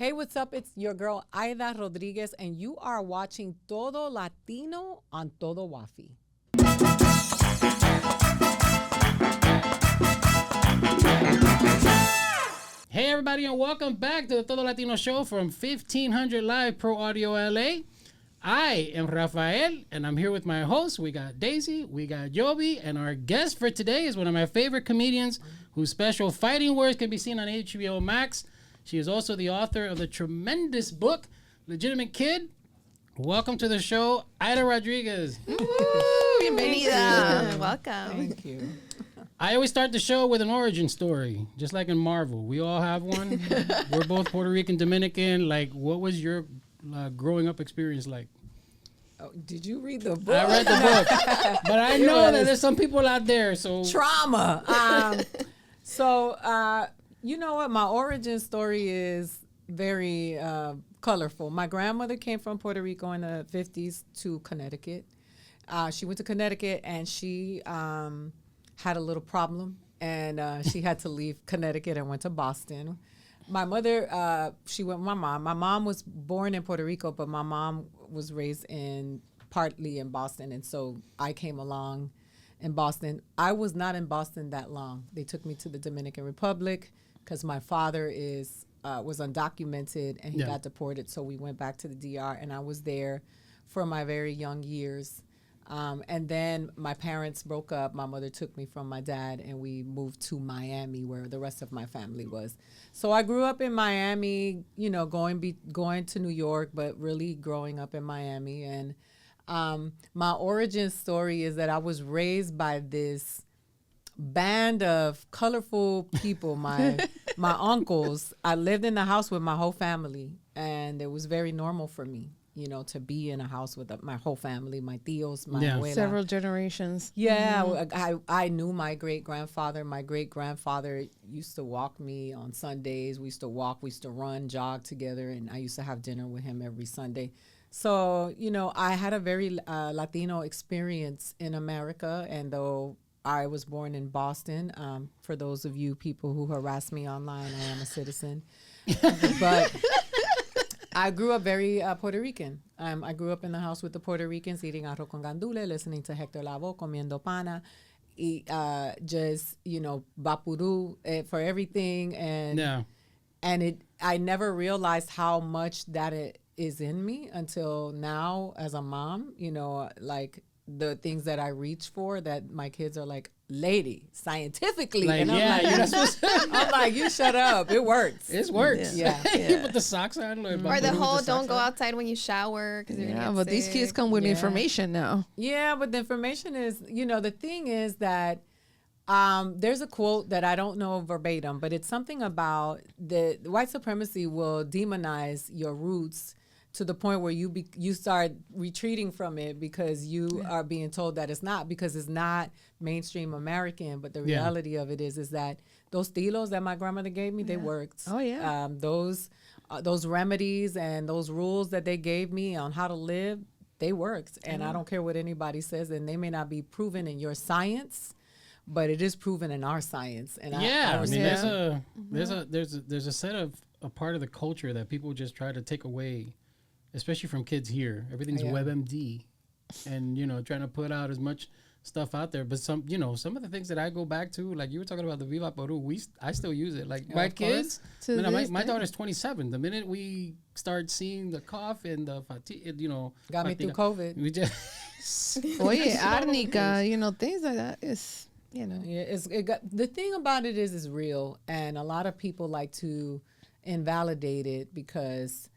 Hey, what's up? It's your girl, Aida Rodriguez, and you are watching Todo Latino on Todo Wafi. Hey, everybody, and welcome back to the Todo Latino Show from 1500 Live Pro Audio LA. I am Rafael, and I'm here with my hosts. We got Daisy, we got Joby, and our guest for today is one of my favorite comedians whose special Fighting Words can be seen on HBO Max. She is also the author of the tremendous book, Legitimate Kid. Welcome to the show, Aida Rodriguez. Bienvenida. Welcome. Thank you. I always start the show with an origin story, just like in Marvel. We all have one. We're both Puerto Rican, Dominican. Like, what was your growing up experience like? Oh, did you read the book? I read the book, but I know that there's some people out there. So trauma. You know what? My origin story is very colorful. My grandmother came from Puerto Rico in the 50s to Connecticut. She went to Connecticut and she had a little problem, and she had to leave Connecticut and went to Boston. My mother, she went with my mom. My mom was born in Puerto Rico, but my mom was raised partly in Boston, and so I came along in Boston. I was not in Boston that long. They took me to the Dominican Republic because my father was undocumented and he got deported, so we went back to the DR, and I was there for my very young years. And then my parents broke up. My mother took me from my dad, and we moved to Miami, where the rest of my family was. So I grew up in Miami, you know, going to New York, but really growing up in Miami. And my origin story is that I was raised by this band of colorful people, my uncles. I lived in the house with my whole family, and it was very normal for me, you know, to be in a house with my whole family, my tios, my abuela. Several generations. Yeah, I knew my great-grandfather. My great-grandfather used to walk me on Sundays. We used to walk, we used to run, jog together, and I used to have dinner with him every Sunday. So, you know, I had a very Latino experience in America, and though I was born in Boston, for those of you people who harass me online, I am a citizen. But I grew up very Puerto Rican. I grew up in the house with the Puerto Ricans, eating arroz con gandule, listening to Hector Lavoe, comiendo pana, just, you know, bapuru for everything. And I never realized how much that it is in me until now as a mom, you know, like the things that I reach for that my kids are like, lady, scientifically. Like, and I'm like, you shut up. It works. It works. Yeah. You put the socks on. Or the whole don't go outside when you shower. But these kids come with information now. Yeah, but the information is, you know, the thing is that there's a quote that I don't know verbatim, but it's something about the white supremacy will demonize your roots to the point where you start retreating from it because you are being told that it's not, because it's not mainstream American. But the reality of it is that those tilos that my grandmother gave me, they worked. Oh, yeah. Those remedies and those rules that they gave me on how to live, they worked. And I don't care what anybody says, and they may not be proven in your science, but it is proven in our science. And I mean, there's a set of a part of the culture that people just try to take away, especially from kids here. Everything's WebMD, and, you know, trying to put out as much stuff out there. But some of the things that I go back to, like you were talking about the Viva Peru, I still use it. Like my kids, my daughter's 27. The minute we start seeing the cough and the fatigue, you know, got me through COVID. We just Oye, arnica, you know, things like that is, you know. Yeah, the thing about it is real, and a lot of people like to invalidate it because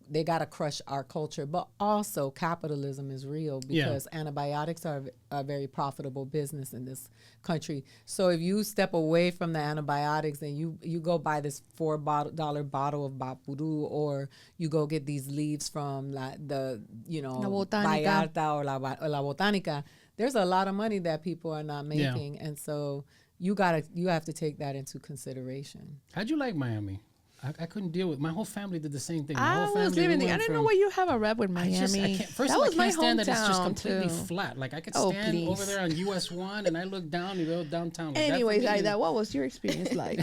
they got to crush our culture. But also capitalism is real because antibiotics are a very profitable business in this country. So if you step away from the antibiotics and you go buy this $4 bottle of bapuru, or you go get these leaves from the Vallarta or La Botánica, there's a lot of money that people are not making. And so you have to take that into consideration. How'd you like Miami? I couldn't deal with. My whole family did the same thing. I was living there. I didn't know why you have a rep with Miami. First of all, I can't stand that it's just completely flat. Like, I could stand over there on US 1 and I look down, you know, downtown. Like, anyways, Aida, what was your experience like?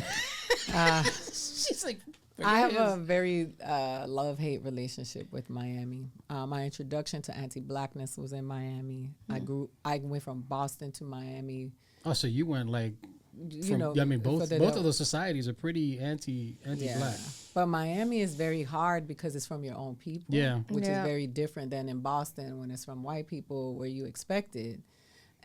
She's like, I have a very love-hate relationship with Miami. My introduction to anti-blackness was in Miami. I went from Boston to Miami. Oh, so you went like, I mean, both of those societies are pretty anti-black. Yeah. But Miami is very hard because it's from your own people. Yeah. Which is very different than in Boston when it's from white people where you expect it.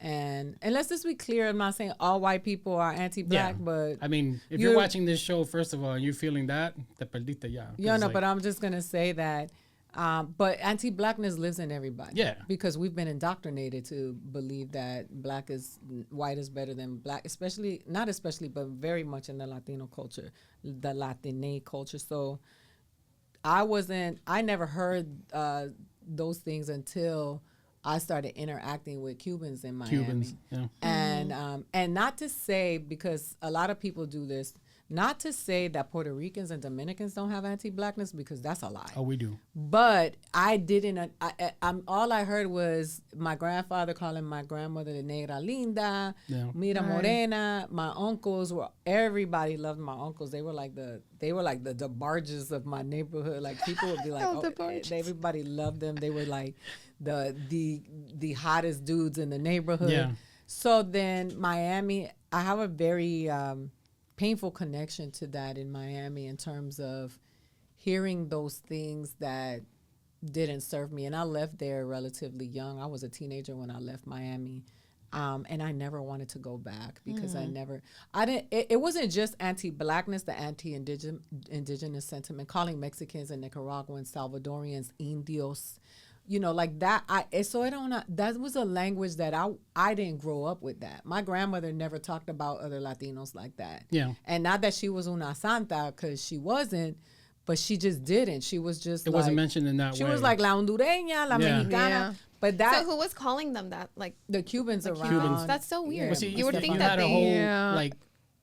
And let's just be clear, I'm not saying all white people are anti-black, but... I mean, if you're watching this show, first of all, and you're feeling that, te perdiste ya. Yeah, no, but I'm just going to say that, but anti-blackness lives in everybody. Yeah. Because we've been indoctrinated to believe that white is better than black, but very much in the Latino culture, the Latine culture. So I never heard those things until I started interacting with Cubans in Miami. Yeah. And not to say, because a lot of people do this, not to say that Puerto Ricans and Dominicans don't have anti-blackness, because that's a lie. Oh, we do. But I didn't. All I heard was my grandfather calling my grandmother the negra linda, mira morena. My uncles everybody loved my uncles. They were like the barges of my neighborhood. Like people would be like, everybody loved them. They were like the hottest dudes in the neighborhood. Yeah. So then Miami, I have a very painful connection to that in Miami in terms of hearing those things that didn't serve me. And I left there relatively young. I was a teenager when I left Miami. And I never wanted to go back because it wasn't just anti-blackness, the anti-indigenous sentiment, calling Mexicans and Nicaraguans, Salvadorians, Indios, like that. That was a language that I didn't grow up with that. My grandmother never talked about other Latinos like that. Yeah. And not that she was una santa, because she wasn't, but she just didn't. She was just It wasn't mentioned in that way. She was like la hondureña, la mexicana. Yeah. But so who was calling them that? Like the Cubans around. Cubans. That's so weird. Well, see, you would think you that had a whole, like,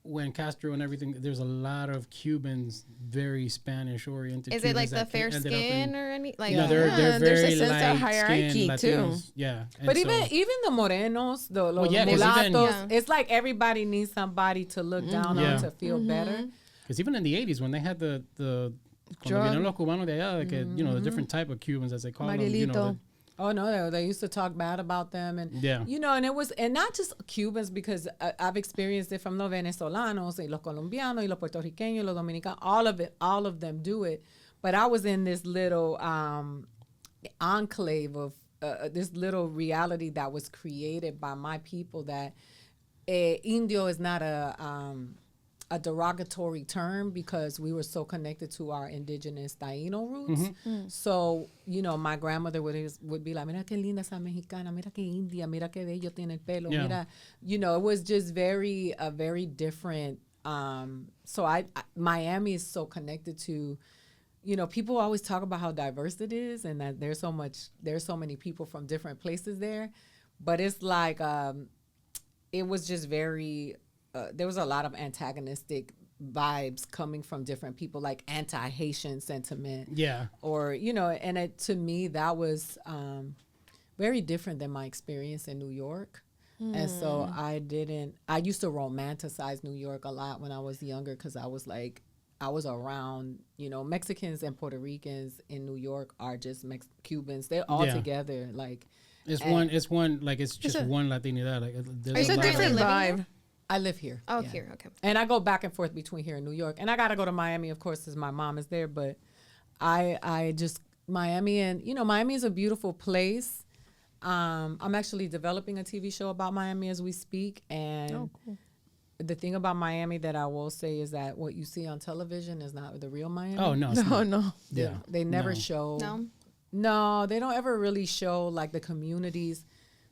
when Castro and everything, there's a lot of Cubans, very Spanish oriented. Is it like the fair skin or any? Like, no, they're very there's a sense light of hierarchy skin too. Latinos. Yeah, and but even the morenos, the mulattos, it's like everybody needs somebody to look down on to feel better. Because even in the 80s, when they had the cuando vinieron los cubanos de allá, the different type of Cubans as they call them, Oh no, they used to talk bad about them, and and not just Cubans, because I've experienced it from los venezolanos, y los colombianos, y los puertorriqueños, los dominicanos, all of them do it. But I was in this little enclave of this little reality that was created by my people. That Indio is not a derogatory term, because we were so connected to our indigenous Taíno roots. So, my grandmother would be like, mira que linda esa mexicana, mira que india, mira que bello tiene el pelo, mira, it was just very different. So Miami is so connected to, people always talk about how diverse it is and that there's so many people from different places there, but it's like, it was just very, there was a lot of antagonistic vibes coming from different people, like anti-Haitian sentiment. Yeah. Or, and to me, that was very different than my experience in New York. And so I used to romanticize New York a lot when I was younger, because I was around, Mexicans and Puerto Ricans in New York are just Cubans. They're all together. Like, it's one Latinidad. Like, it's a different vibe. I live here. Oh, here, okay. And I go back and forth between here and New York. And I got to go to Miami, of course, because my mom is there. But I just, Miami, and, Miami is a beautiful place. I'm actually developing a TV show about Miami as we speak. And the thing about Miami that I will say is that what you see on television is not the real Miami. Oh, no. No. Yeah. They never show. No, they don't ever really show, like, the communities.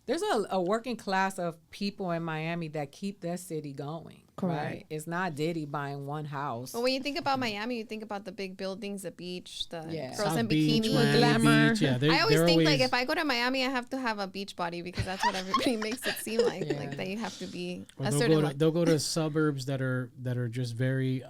There's a working class of people in Miami that keep that city going. Correct. Right? It's not Diddy buying one house. Well, when you think about Miami, you think about the big buildings, the beach, the girls South in Beach, bikini, glamour. Yeah, I always think like if I go to Miami, I have to have a beach body, because that's what everybody makes it seem like. Like that you have to be a certain. They'll go to suburbs that are just very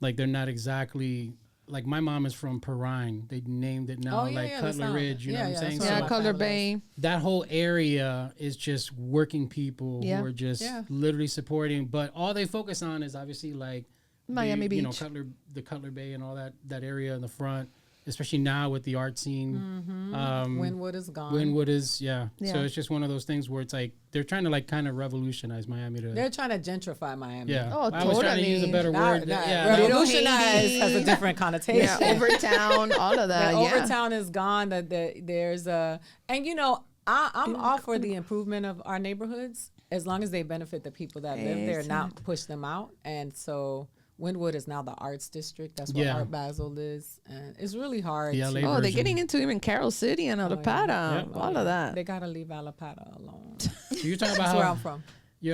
like they're not exactly. Like, my mom is from Perrine. They named it now, Cutler Ridge. You know what I'm saying? Yeah, so Cutler Bay. That whole area is just working people who are just literally supporting. But all they focus on is obviously, like, Miami You know, Beach. the Cutler Bay and all that area in the front, especially now with the art scene. Wynwood is gone. Wynwood is, yeah. Yeah. So it's just one of those things where it's like they're trying to like kind of revolutionize Miami to. They're trying to gentrify Miami. Yeah. Oh, I was trying to use a totally. better word. Yeah. Revolutionize has a different connotation. Yeah, Overtown, all of that. The Yeah. Overtown is gone. There's a, and you know, I'm all for the improvement of our neighborhoods as long as they benefit the people that live there, not push them out. And so Wynwood is now the arts district. That's where Art Basel is, and it's really hard. The LA Oh, they're version. getting into even Carol City and Alapata, Yep. all of that. They gotta leave Alapata alone. So you're talking about That's where I'm from.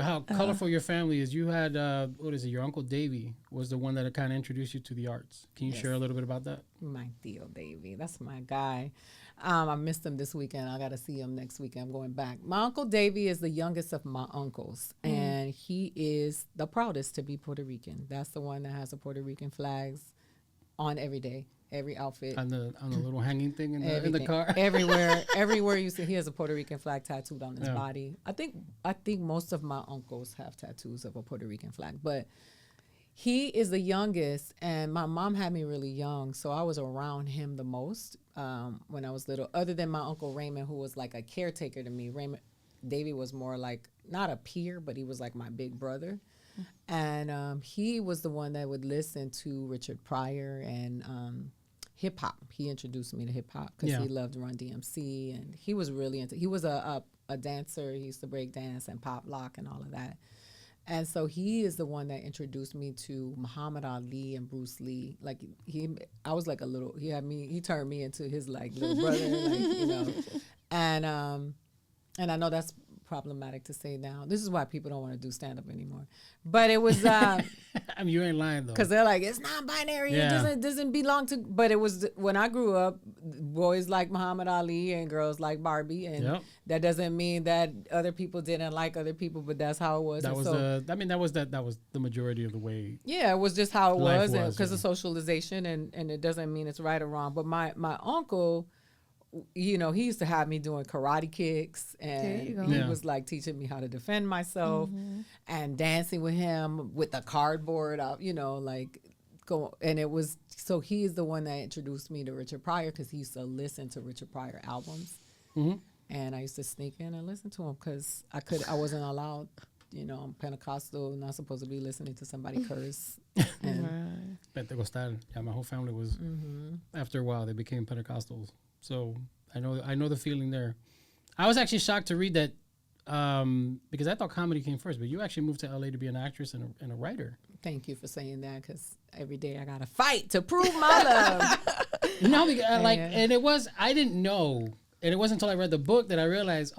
how colorful your family is. You had what is it? Your uncle Davy was the one that kind of introduced you to the arts. Can you share a little bit about that? My Theo Davy, that's my guy. I missed him this weekend. I got to see him next weekend. I'm going back. My Uncle Davy is the youngest of my uncles, and he is the proudest to be Puerto Rican. That's the one that has the Puerto Rican flags on every day, every outfit. On the little hanging thing in the Everything. car. Everywhere you see, he has a Puerto Rican flag tattooed on his body. I think most of my uncles have tattoos of a Puerto Rican flag, but he is the youngest, and my mom had me really young, so I was around him the most when I was little. Other than my Uncle Raymond, who was like a caretaker to me. Davy was more like not a peer, but he was like my big brother, and he was the one that would listen to Richard Pryor and hip hop. He introduced me to hip hop because he loved Run DMC, and he was really into. He was a dancer. He used to break dance and pop lock and all of that. And so he is the one that introduced me to Muhammad Ali and Bruce Lee. Like I was like he turned me into his like little brother, like, you know. And I know that's problematic to say now. This is why people don't want to do stand up anymore. But it was I mean, you ain't lying though. because they're like, it's non-binary. It doesn't belong to. But it was when I grew up, boys like Muhammad Ali and girls like Barbie, and that doesn't mean that other people didn't like other people, but that's how it was. That was that was the majority of the way. Yeah, it was just how it was, because yeah. of socialization, and it doesn't mean it's right or wrong. But my uncle, you know, he used to have me doing karate kicks, and he was like teaching me how to defend myself, and dancing with him with the cardboard out, you know, like and it was, so he's the one that introduced me to Richard Pryor, because he used to listen to Richard Pryor albums, and I used to sneak in and listen to him because I wasn't allowed. You know, I'm Pentecostal, not supposed to be listening to somebody curse. And Pentecostal. Yeah, my whole family was. After a while, they became Pentecostals. So I know the feeling there. I was actually shocked to read that because I thought comedy came first, but you actually moved to LA to be an actress and a writer. Thank you for saying that, because every day I gotta fight to prove my love. No, because, and it was, I didn't know, and it wasn't until I read the book that I realized,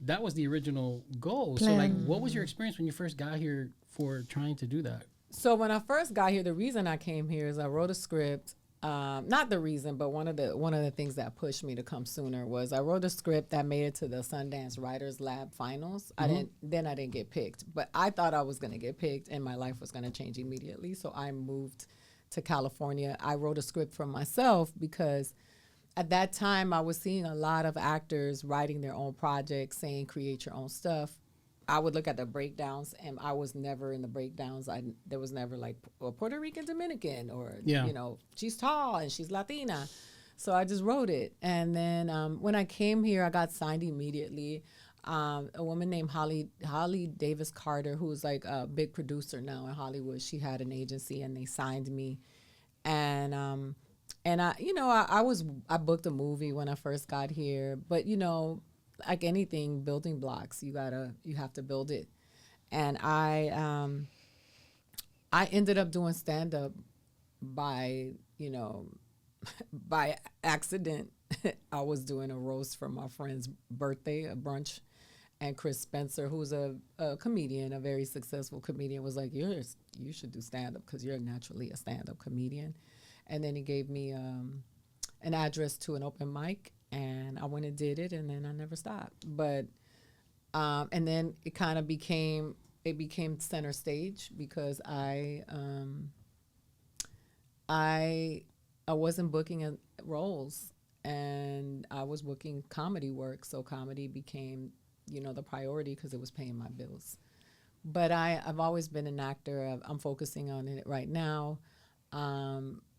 that was the original goal. So like, what was your experience when you first got here for trying to do that? So when I first got here, the reason I came here is I wrote a script. Not the reason, but one of the things that pushed me to come sooner was I wrote a script that made it to the Sundance Writers Lab finals. I didn't get picked, but I thought I was going to get picked and my life was going to change immediately. So I moved to California. I wrote a script for myself because at that time I was seeing a lot of actors writing their own projects, saying create your own stuff. I would look at the breakdowns, and I was never in the breakdowns. There was never like a Puerto Rican Dominican, or you know, she's tall and she's Latina. So I just wrote it, and then when I came here, I got signed immediately. A woman named Holly Davis Carter, who's like a big producer now in Hollywood. She had an agency, and they signed me, and I booked a movie when I first got here, but you know, like anything, building blocks, you have to build it. And I ended up doing stand up by accident. I was doing a roast for my friend's birthday, a brunch, and Chris Spencer, who's a comedian, a very successful comedian, was like, you should do stand up because you're naturally a stand up comedian. And then he gave me an address to an open mic, and I went and did it, and then I never stopped. But and then it kind of became center stage because I wasn't booking roles, and I was booking comedy work, so comedy became the priority because it was paying my bills. But I've always been an actor. I'm focusing on it right now.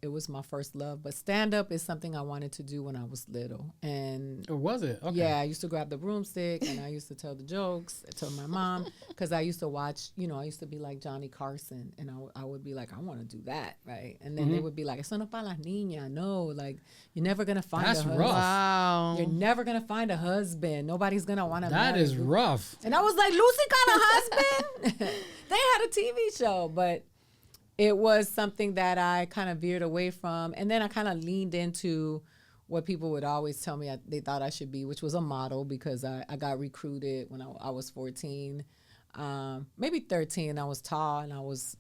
It was my first love, but stand up is something I wanted to do when I was little. And Or was it? Okay. yeah, I used to grab the broomstick and I used to tell the jokes to my mom because I used to watch, I used to be like Johnny Carson and I would be like, I want to do that, right? And then they would be like, eso no para las niñas. No, like, you're never going to find That's a husband. rough. Wow. You're never going to find a husband. Nobody's going to want to marry That is you. rough. And I was like, Lucy got a husband? They had a TV show, but it was something that I kind of veered away from. And then I kind of leaned into what people would always tell me they thought I should be, which was a model, because I got recruited when I was 14. Maybe 13. I was tall and I was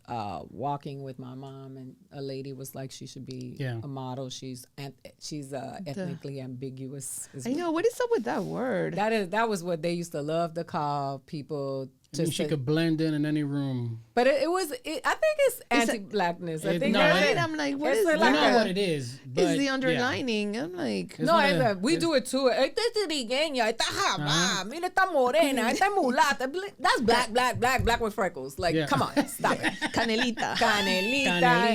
walking with my mom, and a lady was like, she should be a model. She's ethnically ambiguous. I know. What is up with that word? That was what they used to love to call people. She could blend in any room. But I think it's anti-blackness. I think I'm like, what is I that? know what it is. But It's the underlining. I'm like, no, we do it too. Esta es trigueña, esta jabá, mira esta morena, esta mulata. That's black with freckles. Like, come on, stop it. Canelita.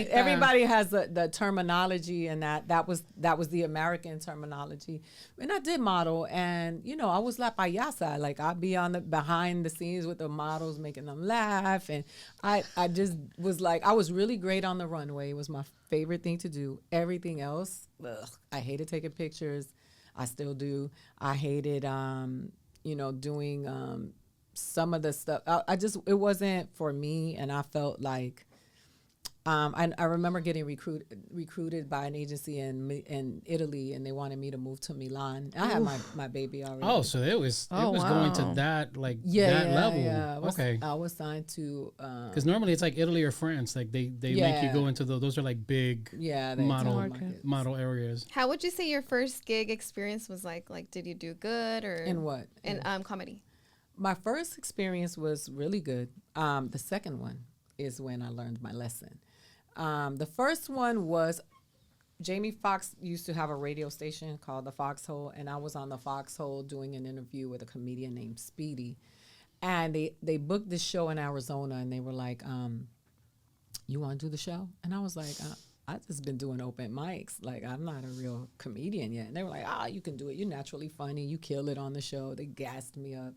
Everybody has the terminology, and that was the American terminology. And I did model, and I was la payasa. Like, I'd be on the behind the scenes with the models, making them laugh, and I just was like, I was really great on the runway. It was my favorite thing to do. Everything else, I hated taking pictures. I still do. I hated, doing some of the stuff. It wasn't for me, and I felt like, I remember getting recruited by an agency in Italy, and they wanted me to move to Milan. I had my baby already. Oh, so it was going to that that level. Yeah. I was signed to because normally it's like Italy or France. Like they make you go into those are like big model areas. How would you say your first gig experience was like? Like, did you do good or in what? In comedy. My first experience was really good. The second one is when I learned my lesson. The first one was Jamie Foxx used to have a radio station called The Foxhole, and I was on The Foxhole doing an interview with a comedian named Speedy. And they booked this show in Arizona, and they were like, you want to do the show? And I was like, I've just been doing open mics. Like, I'm not a real comedian yet. And they were like, you can do it. You're naturally funny. You kill it on the show. They gassed me up.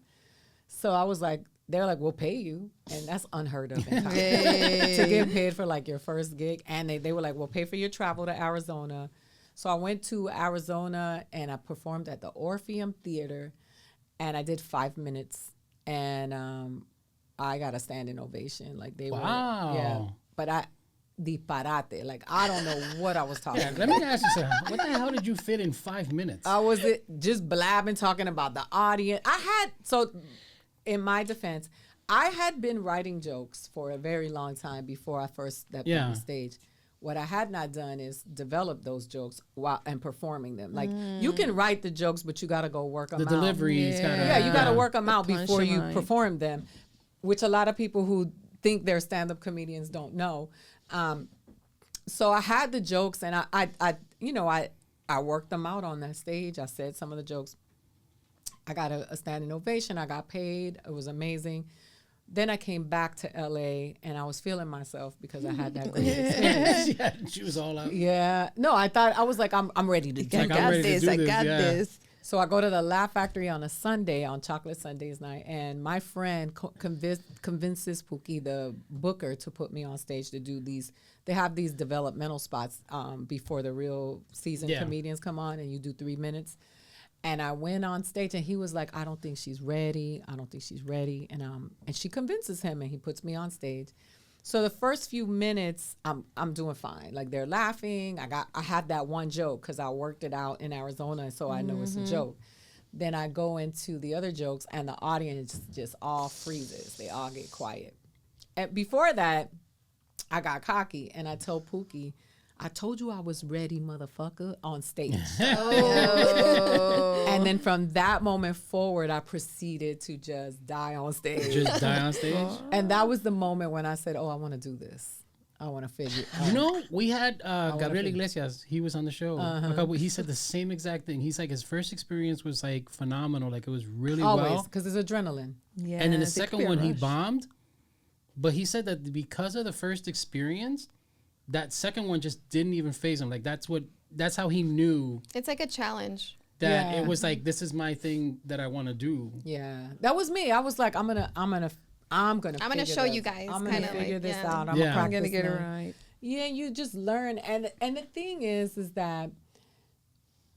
So I was like, they're like, we'll pay you. And that's unheard of in comedy. To get paid for like your first gig. And they were like, we'll pay for your travel to Arizona. So I went to Arizona and I performed at the Orpheum Theater, and I did 5 minutes, and I got a standing ovation. Like they were, yeah. But disparate. Like, I don't know what I was talking about. Let me ask you something. What the hell did you fit in 5 minutes? I was just blabbing, talking about the audience. In my defense, I had been writing jokes for a very long time before I first stepped on the stage. What I had not done is develop those jokes and performing them. Like, you can write the jokes, but you got to go work them out. The delivery's got to... you got to work them out before you perform them, which a lot of people who think they're stand-up comedians don't know. So I had the jokes, and I worked them out on that stage. I said some of the jokes. I got a standing ovation. I got paid. It was amazing. Then I came back to LA, and I was feeling myself because I had that great experience. She was all out. Yeah. No, I was like, I'm ready to do I got this. So I go to the Laugh Factory on a Sunday, on Chocolate Sundays night, and my friend convinces Pookie, the booker, to put me on stage to do these. They have these developmental spots before the real seasoned comedians come on, and you do 3 minutes. And I went on stage, and he was like, I don't think she's ready. I don't think she's ready. And she convinces him, and he puts me on stage. So the first few minutes, I'm doing fine. Like, they're laughing. I had that one joke because I worked it out in Arizona, so I know it's a joke. Then I go into the other jokes, and the audience just all freezes. They all get quiet. And before that, I got cocky, and I told Pookie, I told you I was ready, motherfucker, on stage. And then from that moment forward, I proceeded to just die on stage. Just die on stage? And that was the moment when I said, I want to do this. I want to figure out. We had Gabriel Iglesias. He was on the show. He said the same exact thing. He's like, his first experience was like phenomenal. Like, it was really always, because it's adrenaline. Yeah, and then the second one, he bombed. But he said that because of the first experience, that second one just didn't even phase him. Like that's how he knew It's like a challenge. that Yeah. it was like, this is my thing that I want to do. Yeah, that was me. I was like, I'm gonna figure show you this. guys, I'm gonna kinda figure like, this yeah. out. I'm Yeah. gonna I'm practice gonna get it now. right. Yeah, you just learn, and the thing is that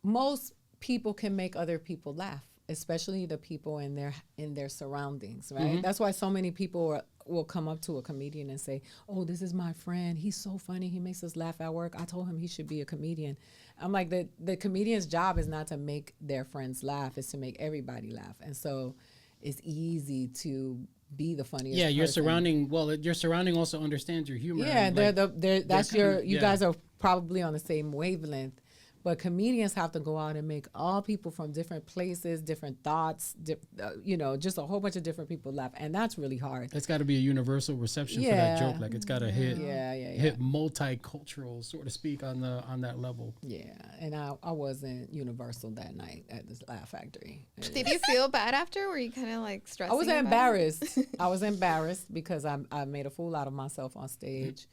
most people can make other people laugh, especially the people in their surroundings, right? That's why so many people will come up to a comedian and say, "Oh, this is my friend. He's so funny. He makes us laugh at work. I told him he should be a comedian." I'm like, the comedian's job is not to make their friends laugh; it's to make everybody laugh, and so it's easy to be the funniest. Yeah, your person. surrounding also understands your humor. Yeah, and, that's kinda- you yeah. guys are probably on the same wavelength, but comedians have to go out and make all people from different places, different thoughts, just a whole bunch of different people laugh, and that's really hard. It's got to be a universal reception for Yeah. that joke. Like it's got to hit Yeah. multicultural, so to speak, on that level. Yeah, and I wasn't universal that night at this Laugh Factory. Did you feel bad after? Were you kind of like stressing? I was about it? embarrassed. I was embarrassed because I made a fool out of myself on stage.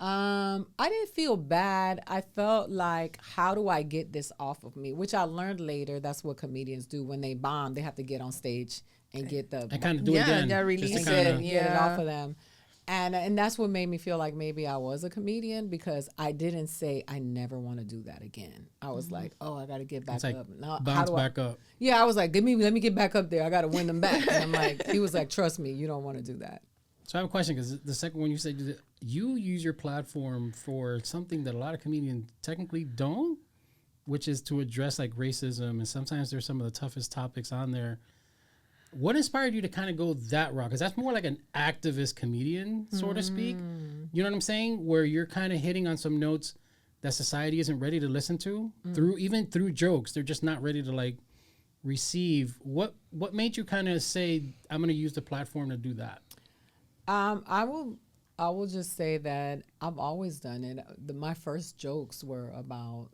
I didn't feel bad. I felt like, how do I get this off of me? Which I learned later. That's what comedians do when they bomb. They have to get on stage and get the And kind of do it Yeah, again. that just release to it. kinda- get it Yeah. off of them. And that's what made me feel like maybe I was a comedian, because I didn't say I never want to do that again. I was like, oh, I got to get back It's like up. Now, bounce back up. Yeah, I was like, let me get back up there. I got to win them back. And I'm like, he was like, trust me, you don't want to do that. So I have a question, because the second one you said you use your platform for something that a lot of comedians technically don't, which is to address like racism, and sometimes there's some of the toughest topics on there. What inspired you to kind of go that route? Because that's more like an activist comedian, so to speak. You know what I'm saying? Where you're kind of hitting on some notes that society isn't ready to listen to through jokes. They're just not ready to like receive. What made you kind of say, I'm going to use the platform to do that? I will just say that I've always done it. My first jokes were about,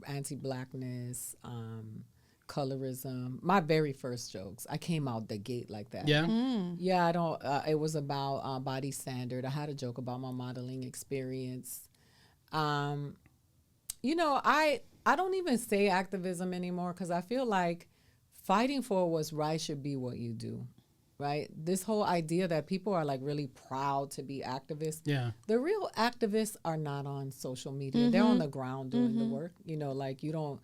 anti-blackness, colorism. My very first jokes, I came out the gate like that. Yeah. Yeah, I don't. It was about body standard. I had a joke about my modeling experience. I don't even say activism anymore, because I feel like fighting for what's right should be what you do, right? This whole idea that people are like really proud to be activists. Yeah. The real activists are not on social media. They're on the ground doing the work. Like you don't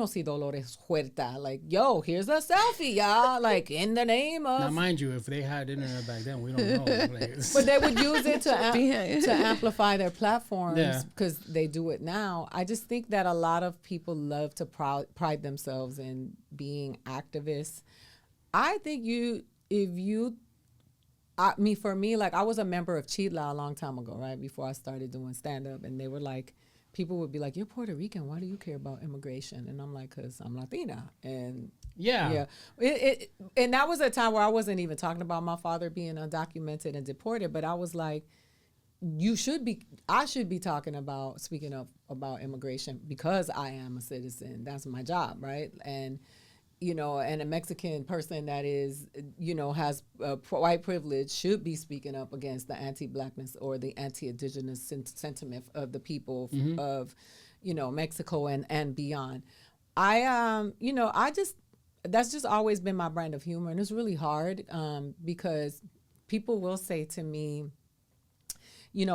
see Dolores Huerta like, yo, here's a selfie, y'all. Like, in the name of. Now, mind you, if they had internet back then, we don't know. Like, But they would use it to Yeah. to amplify their platforms, Yeah. because they do it now. I just think that a lot of people love to pride themselves in being activists. I think for me, like, I was a member of Chila a long time ago, right? Before I started doing stand-up, and they were like, people would be like, you're Puerto Rican, why do you care about immigration? And I'm like, because I'm Latina. And yeah. and that was a time where I wasn't even talking about my father being undocumented and deported, but I was like, I should be speaking up about immigration, because I am a citizen. That's my job, right? And and a Mexican person that is, has white privilege should be speaking up against the anti-blackness or the anti-indigenous sentiment of the people of, Mexico and beyond. That's just always been my brand of humor, and it's really hard because people will say to me,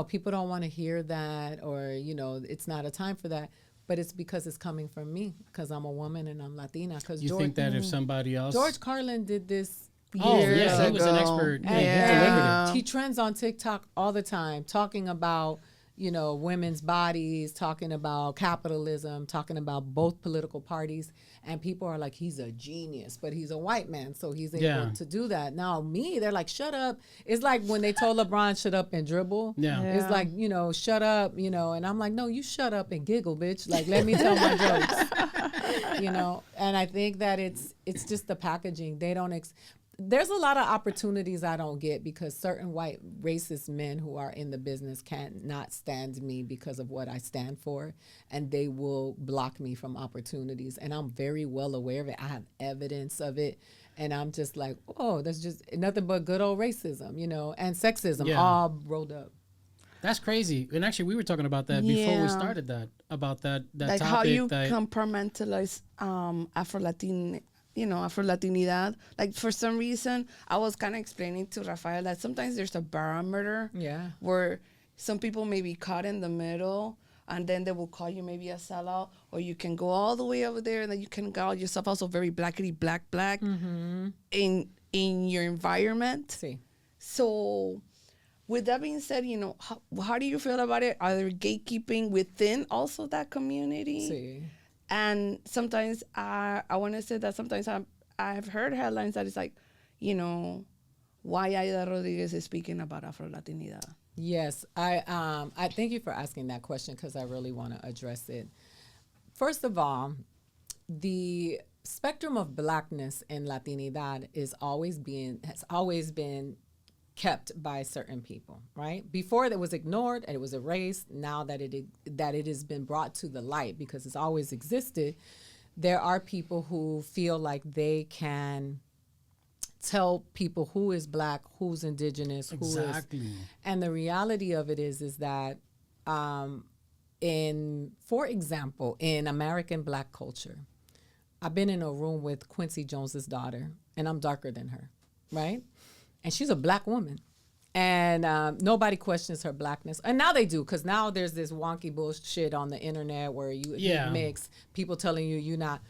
people don't want to hear that, or, it's not a time for that. But it's because it's coming from me, because I'm a woman and I'm Latina. Because You think that if somebody else... George Carlin did this Oh, years yeah, he was an ago. expert. Yeah, he and delivered it. he trends on TikTok all the time, talking about, women's bodies, talking about capitalism, talking about both political parties. And people are like, he's a genius, but he's a white man, so he's able to do that. Now, they're like, shut up. It's like when they told LeBron, shut up and dribble. Yeah. It's like, shut up, and I'm like, no, you shut up and giggle, bitch. Like, let me tell my jokes, And I think that it's just the packaging. They don't, there's a lot of opportunities I don't get, because certain white racist men who are in the business cannot stand me because of what I stand for, and they will block me from opportunities. And I'm very well aware of it. I have evidence of it. And I'm just like, oh, that's just nothing but good old racism, and sexism all rolled up. That's crazy. And actually, we were talking about that before we started about that like topic. How you compartmentalize Afro-Latinidad. Like, for some reason, I was kind of explaining to Rafael that sometimes there's a barometer where some people may be caught in the middle, and then they will call you maybe a sellout, or you can go all the way over there, and then you can call yourself also very blackity black in your environment. See. So with that being said, how do you feel about it? Are there gatekeeping within also that community? See. And sometimes I want to say that sometimes I've heard headlines that it's like, why Aida Rodriguez is speaking about Afro-Latinidad. Yes, I thank you for asking that question because I really want to address it. First of all, the spectrum of blackness and Latinidad has always been kept by certain people, right? Before that was ignored and it was erased. Now that it has been brought to the light because it's always existed, there are people who feel like they can tell people who is black, who's indigenous, who is. And the reality of it is that for example, in American black culture, I've been in a room with Quincy Jones's daughter, and I'm darker than her, right? And she's a black woman. And nobody questions her blackness. And now they do, because now there's this wonky bullshit on the internet where you mix, people telling you're not.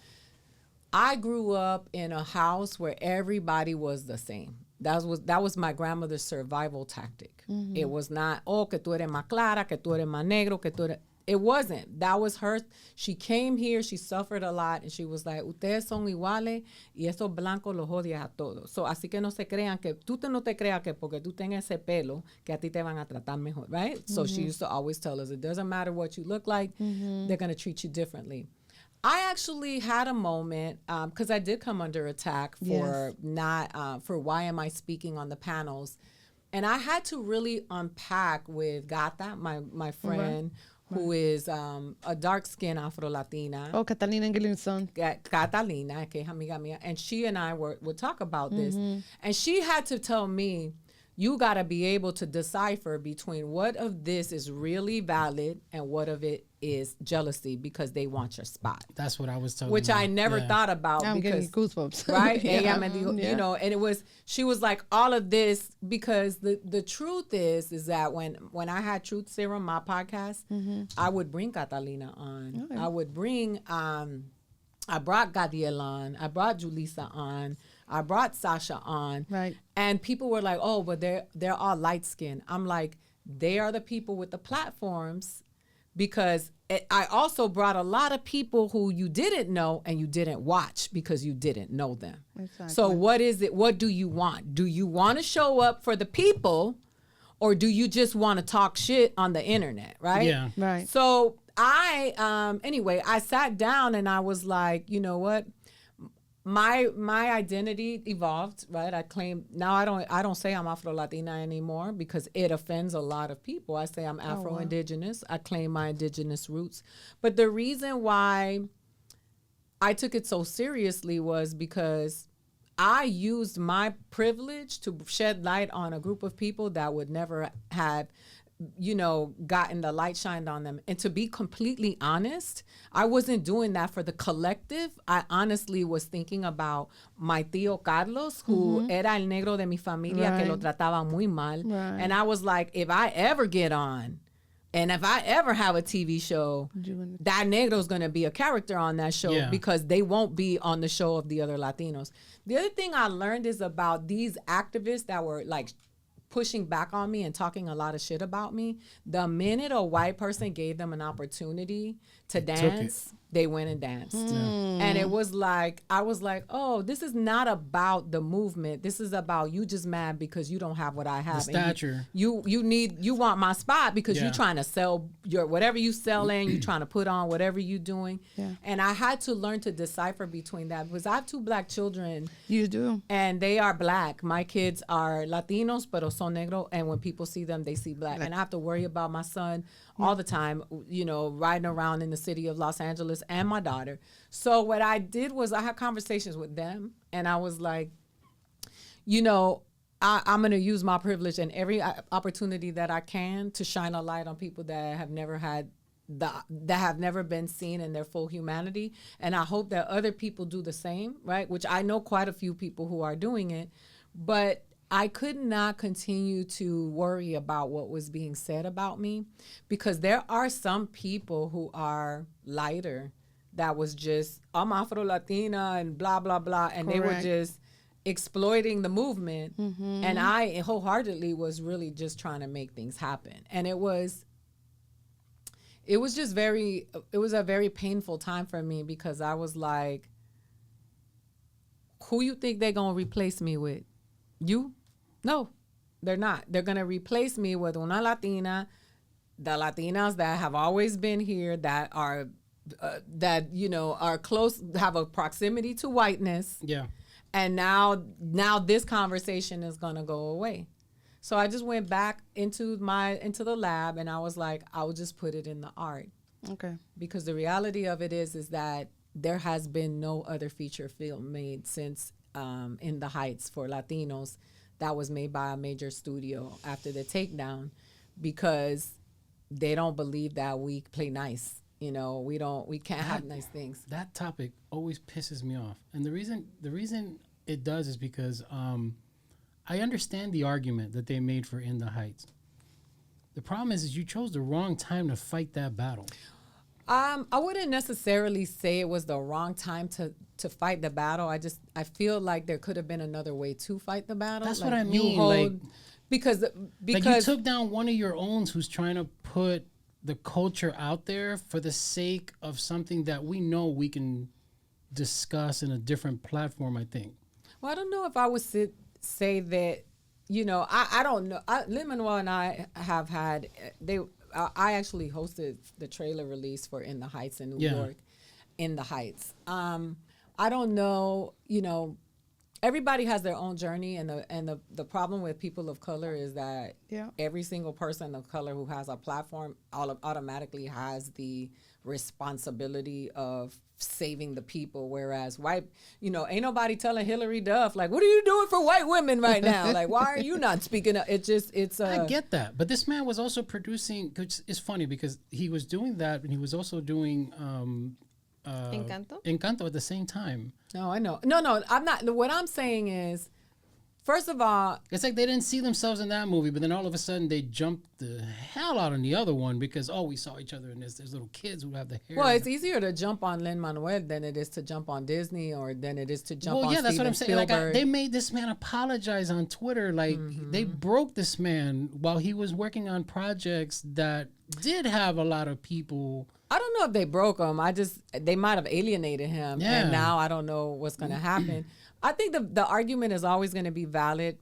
I grew up in a house where everybody was the same. That was my grandmother's survival tactic. Mm-hmm. It was not, que tú eres más clara, que tú eres más negro, que tú eres... It wasn't. That was her. She came here, she suffered a lot, and she was like, ustedes son iguales, y esos blancos los odias a todos. So, así que no se crean que, no te creas que porque tú tengas ese pelo, que a ti te van a tratar mejor, right? Mm-hmm. So she used to always tell us, it doesn't matter what you look like, they're going to treat you differently. I actually had a moment, because I did come under attack for for why am I speaking on the panels. And I had to really unpack with Gata, my friend, who is a dark-skinned Afro-Latina. Oh, Catalina Gillinson. Catalina, que es amiga mía. And she and I would talk about this. And she had to tell me, you got to be able to decipher between what of this is really valid and what of it is jealousy because they want your spot. That's what I was telling Which I never thought about. I'm getting goosebumps. Right? And it was, she was like, all of this, because the truth is that when I had Truth Serum, my podcast, I would bring Catalina on. Okay. I would bring, I brought Gadiel on. I brought Julissa on. I brought Sasha on. Right. And people were like, oh, but they're all light skinned. I'm like, they are the people with the platforms, because I also brought a lot of people who you didn't know and you didn't watch because you didn't know them. Exactly. So what is it? What do you want? Do you want to show up for the people, or do you just want to talk shit on the internet? Right. Yeah. Right. So anyway, I sat down and I was like, you know what? My identity evolved, right? I claim now I don't say I'm Afro-Latina anymore because it offends a lot of people. I say I'm Afro-Indigenous. I claim my indigenous roots. But the reason why I took it so seriously was because I used my privilege to shed light on a group of people that would never have gotten the light shined on them. And to be completely honest, I wasn't doing that for the collective. I honestly was thinking about my tío Carlos, who era el negro de mi familia, que lo trataba muy mal. Right. And I was like, if I ever get on, and if I ever have a TV show, that negro's going to be a character on that show because they won't be on the show of the other Latinos. The other thing I learned is about these activists that were like pushing back on me and talking a lot of shit about me. The minute a white person gave them an opportunity to dance, they went and danced. And it was like, I was like, oh, this is not about the movement. This is about you just mad because you don't have what I have. The stature. You want my spot because you're trying to sell your, whatever you selling, you're trying to put on whatever you doing. Yeah. And I had to learn to decipher between that because I have 2 black children. You do. And they are black. My kids are Latinos, pero son negro. And when people see them, they see black. And I have to worry about my son all the time, riding around in the city of Los Angeles and my daughter. So what I did was I had conversations with them, and I was like, I'm going to use my privilege and every opportunity that I can to shine a light on people that have never had that have never been seen in their full humanity. And I hope that other people do the same, right? Which I know quite a few people who are doing it, but I could not continue to worry about what was being said about me, because there are some people who are lighter that was just, I'm Afro-Latina and blah, blah, blah. And Correct. They were just exploiting the movement. Mm-hmm. And I wholeheartedly was really just trying to make things happen. And it was just it was a very painful time for me, because I was like, who you think they're going to replace me with? You? No, they're not. They're going to replace me with una Latina, the Latinas that have always been here, that are, are close, have a proximity to whiteness. Yeah. And now this conversation is going to go away. So I just went back into the lab, and I was like, I'll just put it in the art. Okay. Because the reality of it is that there has been no other feature film made since In the Heights for Latinos that was made by a major studio after the takedown, because they don't believe that we play nice. We can't have nice things. That topic always pisses me off. And the reason it does is because I understand the argument that they made for In the Heights. The problem is you chose the wrong time to fight that battle. I wouldn't necessarily say it was the wrong time to fight the battle. I feel like there could have been another way to fight the battle. That's what I mean. Because you took down one of your own who's trying to put the culture out there for the sake of something that we know we can discuss in a different platform, I think. Well, I don't know if I would say that, I don't know. Memoir and I have had, I actually hosted the trailer release for In the Heights in New York, In the Heights. I don't know, everybody has their own journey, and the problem with people of color is that every single person of color who has a platform automatically has the responsibility of saving the people, whereas white, ain't nobody telling Hillary Duff, like, what are you doing for white women right now? Like, why are you not speaking up? I get that, but this man was also producing, which is funny because he was doing that and he was also doing Encanto at the same time. No, I know. No, I'm not. What I'm saying is, first of all, it's like they didn't see themselves in that movie, but then all of a sudden they jumped the hell out on the other one because, we saw each other in this. There's little kids who have the hair. Well, it's easier to jump on Lin-Manuel than it is to jump on Disney, or than it is to jump on Steven that's what I'm saying. Spielberg. They made this man apologize on Twitter. Like, they broke this man while he was working on projects that did have a lot of people. I don't know if they broke him. They might have alienated him. Yeah. And now I don't know what's going to happen. I think the argument is always going to be valid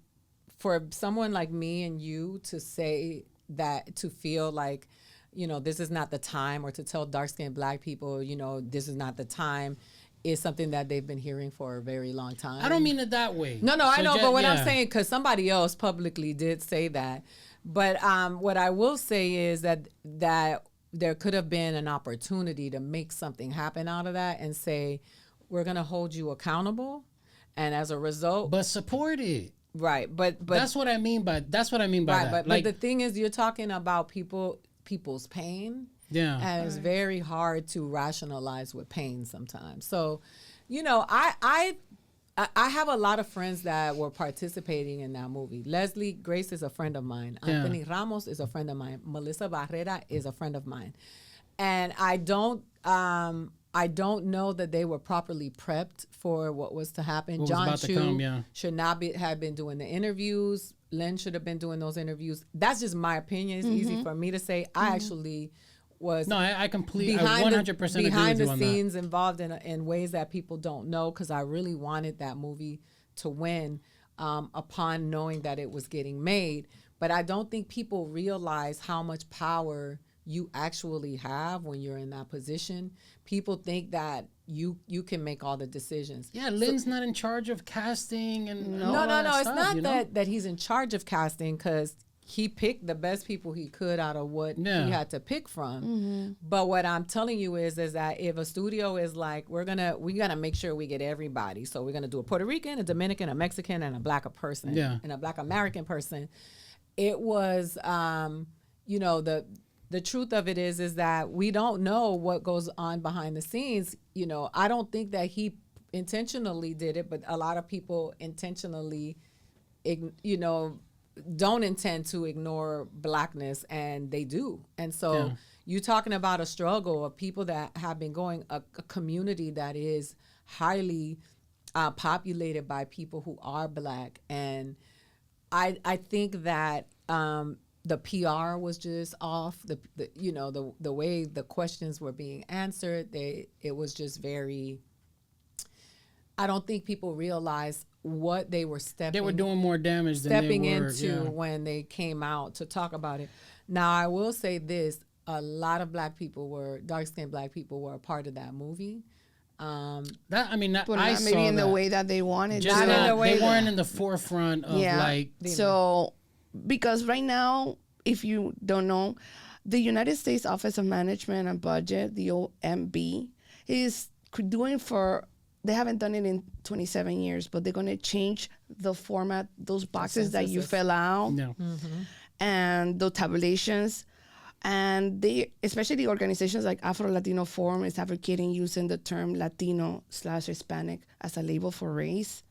for someone like me and you to say that, to feel like, this is not the time, or to tell dark-skinned black people, this is not the time, is something that they've been hearing for a very long time. I don't mean it that way. No, I know. But what I'm saying, because somebody else publicly did say that. But what I will say is that there could have been an opportunity to make something happen out of that and say, we're going to hold you accountable. And as a result, but support it. Right. But that's what I mean by that. But the thing is, you're talking about people's pain. Yeah. And it's very hard to rationalize with pain sometimes. So, I have a lot of friends that were participating in that movie. Leslie Grace is a friend of mine. Yeah. Anthony Ramos is a friend of mine. Melissa Barrera is a friend of mine. And I don't know that they were properly prepped for what was to happen. John Chu should not have been doing the interviews. Lynn should have been doing those interviews. That's just my opinion. It's easy for me to say. I actually was I completely 100% behind agree the with scenes involved in ways that people don't know, because I really wanted that movie to win upon knowing that it was getting made. But I don't think people realize how much power you actually have when you're in that position. People think that you can make all the decisions. Yeah, Lynn's not in charge of casting and no. It's not that he's in charge of casting, because he picked the best people he could out of what he had to pick from. Mm-hmm. But what I'm telling you is that if a studio is like, we gotta make sure we get everybody. So we're gonna do a Puerto Rican, a Dominican, a Mexican, and a Black person, and a Black American person. It was, you know, the truth of it is that we don't know what goes on behind the scenes. You know, I don't think that he intentionally did it, but a lot of people intentionally, you know, don't intend to ignore Blackness, and they do. And so you're talking about a struggle of people that have been going, a community that is highly populated by people who are Black. And I think that the PR was just off. The way the questions were being answered, it was just very. I don't think people realized what they were stepping. They were doing more damage than they were into when they came out to talk about it. Now, I will say this: a lot of Black people dark-skinned Black people were a part of that movie. But not maybe in the way that they wanted. Just they weren't in the forefront of So, because right now, if you don't know, the United States Office of Management and Budget, the OMB, is doing they haven't done it in 27 years, but they're going to change the format, those boxes that you fill out, and the tabulations. And especially the organizations like Afro-Latino Forum, is advocating using the term Latino/Hispanic as a label for race.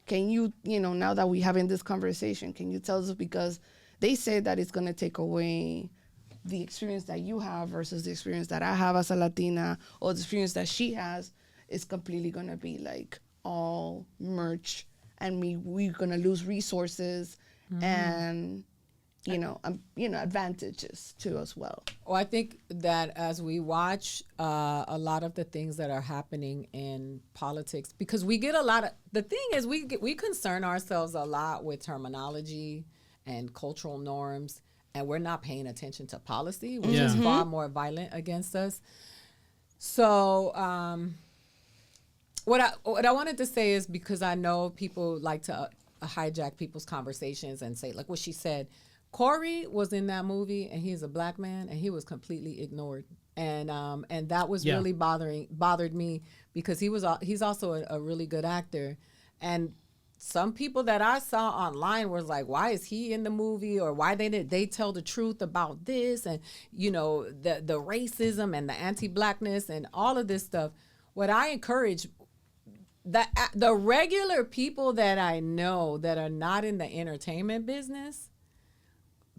Can you, now that we're having this conversation, can you tell us, because they say that it's going to take away the experience that you have versus the experience that I have as a Latina, or the experience that she has, is completely going to be like all merch, and we're going to lose resources and advantages too as well. Well, I think that as we watch a lot of the things that are happening in politics, because we get the thing is we concern ourselves a lot with terminology and cultural norms, and we're not paying attention to policy, which is far more violent against us. So what I wanted to say is, because I know people like to hijack people's conversations and say, like what she said, Corey was in that movie, and he's a Black man, and he was completely ignored, and that was really bothered me, because he's also a really good actor, and some people that I saw online was like, why is he in the movie, or why didn't they tell the truth about this, and the racism and the anti-Blackness and all of this stuff. What I encourage, the regular people that I know that are not in the entertainment business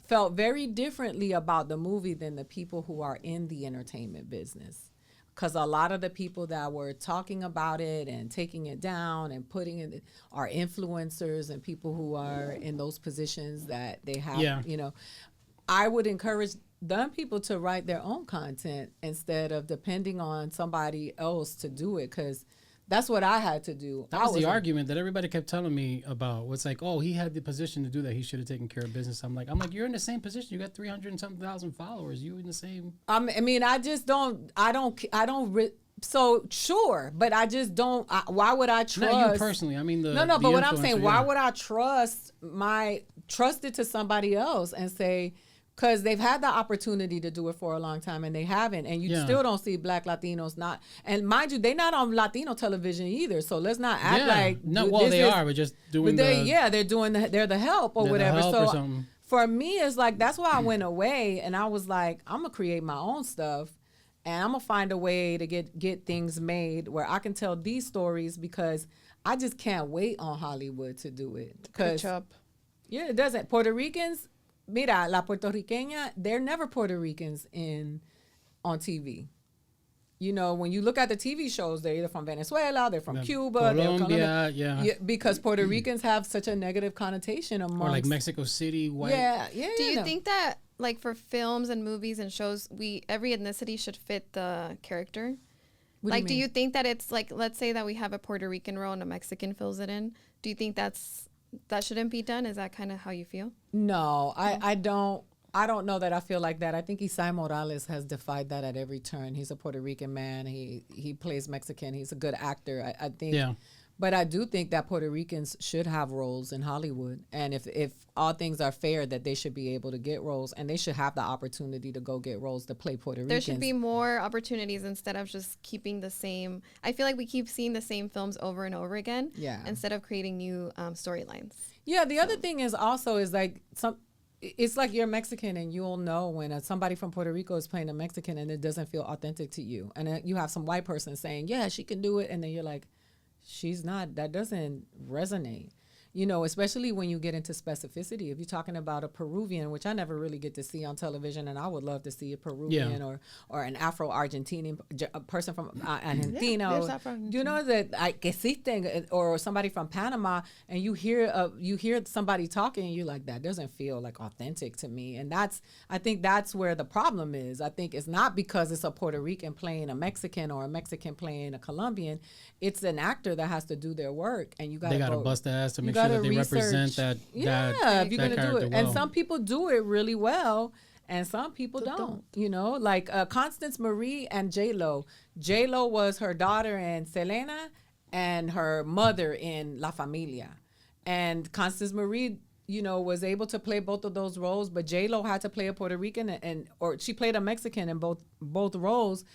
felt very differently about the movie than the people who are in the entertainment business. Because a lot of the people that were talking about it and taking it down and putting it are influencers and people who are in those positions that they have, I would encourage them people to write their own content instead of depending on somebody else to do it, because that's what I had to do. That was the argument that everybody kept telling me about. It's like, oh, he had the position to do that. He should have taken care of business. I'm like, you're in the same position. You got 300 and something thousand followers. You in the same. I mean, I just don't. So sure, but I just don't. Why would I trust? Not you personally. I mean no. But what I'm saying, why would I trust it to somebody else and say? Because they've had the opportunity to do it for a long time, and they haven't. And you still don't see Black Latinos not. And mind you, they're not on Latino television either. So let's not act like. No, well, they are. We're just doing they're doing they're the help or whatever. So for me, it's like, that's why I went away, and I was like, I'm going to create my own stuff, and I'm going to find a way to get things made where I can tell these stories, because I just can't wait on Hollywood to do it. Catch up. Yeah, it doesn't. Puerto Ricans. Mira, la puertorriqueña, they're never Puerto Ricans on TV. When you look at the TV shows, they're either from Venezuela, they're from Cuba, Colombia, they're Colombia. Because Puerto Ricans have such a negative connotation amongst. Or like Mexico City, white. Yeah. Do you think that, like, for films and movies and shows, every ethnicity should fit the character? Do you think that it's like, let's say that we have a Puerto Rican role and a Mexican fills it in. Do you think that shouldn't be done? Is that kind of how you feel? No, I don't know that I feel like that. I think Isai Morales has defied that at every turn. He's a Puerto Rican man. He plays Mexican. He's a good actor. I think But I do think that Puerto Ricans should have roles in Hollywood. And if all things are fair, that they should be able to get roles, and they should have the opportunity to go get roles to play Puerto Ricans. There should be more opportunities instead of just keeping the same. I feel like we keep seeing the same films over and over again instead of creating new storylines. Yeah, the other thing is also is like it's like you're Mexican and you'll know when somebody from Puerto Rico is playing a Mexican and it doesn't feel authentic to you. And then you have some white person saying, yeah, she can do it. And then you're like, she's not. That doesn't resonate. You know, especially when you get into specificity. If you're talking about a Peruvian, which I never really get to see on television, and I would love to see a Peruvian or an Afro-Argentinian person from Argentina. You know that que existen, or somebody from Panama, and you hear somebody talking, and you're like, that doesn't feel like authentic to me. And I think that's where the problem is. I think it's not because it's a Puerto Rican playing a Mexican or a Mexican playing a Colombian. It's an actor that has to do their work, and you got to bust their ass to make sure that they represent that. If you're gonna do it, well. And some people do it really well, and some people don't. You know, like Constance Marie and J-Lo. J-Lo was her daughter in Selena, and her mother in La Familia, and Constance Marie, you know, was able to play both of those roles, but J-Lo had to play a Puerto Rican or she played a Mexican in both roles,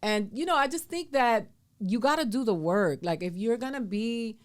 and you know, I just think that you got to do the work. Like if you're gonna be,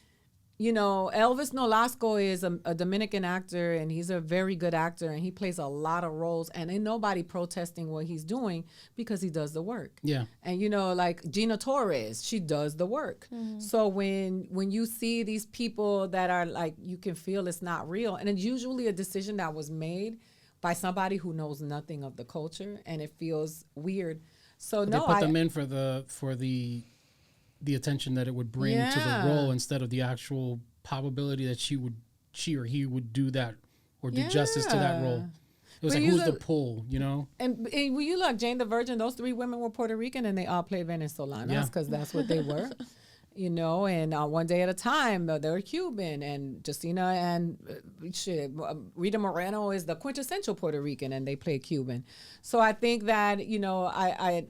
you know, Elvis Nolasco is a Dominican actor, and he's a very good actor, and he plays a lot of roles, and ain't nobody protesting what he's doing because he does the work. Yeah. And you know, like Gina Torres, she does the work. Mm-hmm. So when you see these people that are like, you can feel it's not real, and it's usually a decision that was made by somebody who knows nothing of the culture, and it feels weird. So but they put them in for the attention that it would bring to the role, instead of the actual probability that she or he would do that or do justice to that role. It was like, who's the pull, you know? And when you look, Jane the Virgin, those 3 women were Puerto Rican, and they all played Venezolanas because that's what they were. You know, and One Day at a Time, they were Cuban, and Justina and Rita Moreno is the quintessential Puerto Rican, and they played Cuban. So I think that, you know, I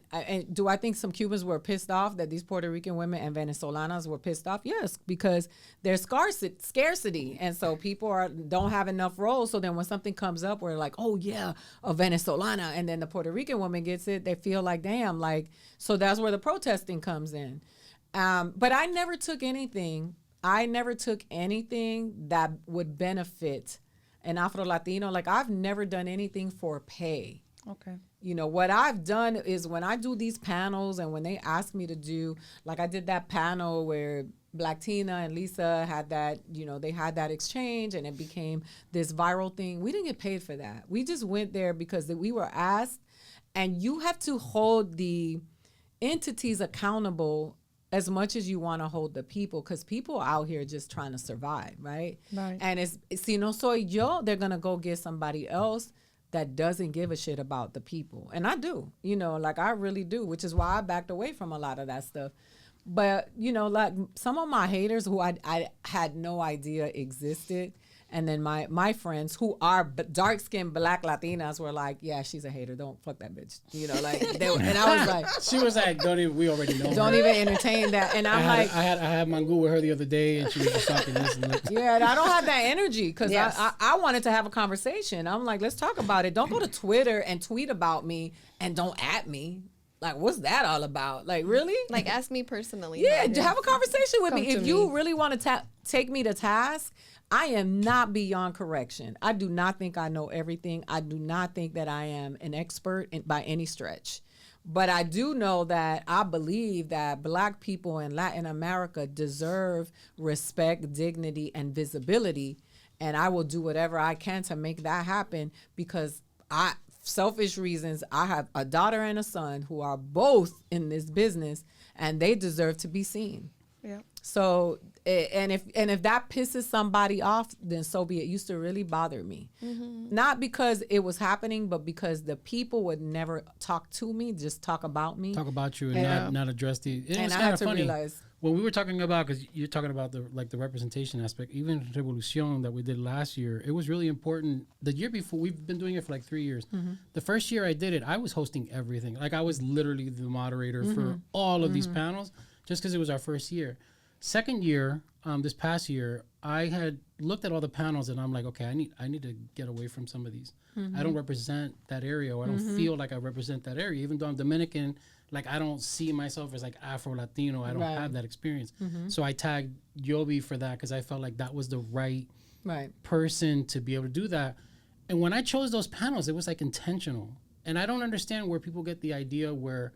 think some Cubans were pissed off that these Puerto Rican women and Venezolanas were pissed off? Yes, because there's scarcity, and so people don't have enough roles. So then when something comes up, we're like, oh yeah, a Venezolana, and then the Puerto Rican woman gets it, they feel like, damn, like, so that's where the protesting comes in. But I never took anything that would benefit an Afro-Latino. Like, I've never done anything for pay. Okay. You know, what I've done is when I do these panels and when they ask me to do, like I did that panel where Black Tina and Lisa had that, you know, they had that exchange and it became this viral thing. We didn't get paid for that. We just went there because we were asked, and you have to hold the entities accountable as much as you want to hold the people, because people out here just trying to survive, right? Right. And it's si no soy yo, they're going to go get somebody else that doesn't give a shit about the people. And I do, you know, like I really do, which is why I backed away from a lot of that stuff. But, you know, like some of my haters who I had no idea existed, and then my friends who are dark-skinned Black Latinas were like, yeah, she's a hater. Don't fuck that bitch. You know, like, and I was like. She was like, we already know Don't even entertain that. And I had Mangu with her the other day, and she was just talking this and that. Yeah, and I don't have that energy because I wanted to have a conversation. I'm like, let's talk about it. Don't go to Twitter and tweet about me and don't at me. Like, what's that all about? Like, really? Like, ask me personally. Yeah, have a conversation with me. If you really want to take me to task, I am not beyond correction. I do not think I know everything. I do not think that I am an expert by any stretch. But I do know that I believe that Black people in Latin America deserve respect, dignity, and visibility. And I will do whatever I can to make that happen because selfish reasons, I have a daughter and a son who are both in this business, and they deserve to be seen. Yeah. So, and if that pisses somebody off, then so be it. Used to really bother me. Mm-hmm. Not because it was happening, but because the people would never talk to me, just talk about me. Talk about you and not address the... And I had to realize... When we were talking about, because you're talking about the representation aspect, even Revolucion that we did last year, it was really important. The year before, we've been doing it for like 3 years. Mm-hmm. The first year I did it, I was hosting everything. Like I was literally the moderator for all of these panels, just because it was our first year. Second year, this past year, I had looked at all the panels and I'm like, okay, I need to get away from some of these. I don't represent that area, or I don't feel like I represent that area. Even though I'm Dominican, like I don't see myself as like Afro-Latino. I don't have that experience. So I tagged Yobi for that because I felt like that was the right person to be able to do that. And when I chose those panels, it was like intentional. And I don't understand where people get the idea where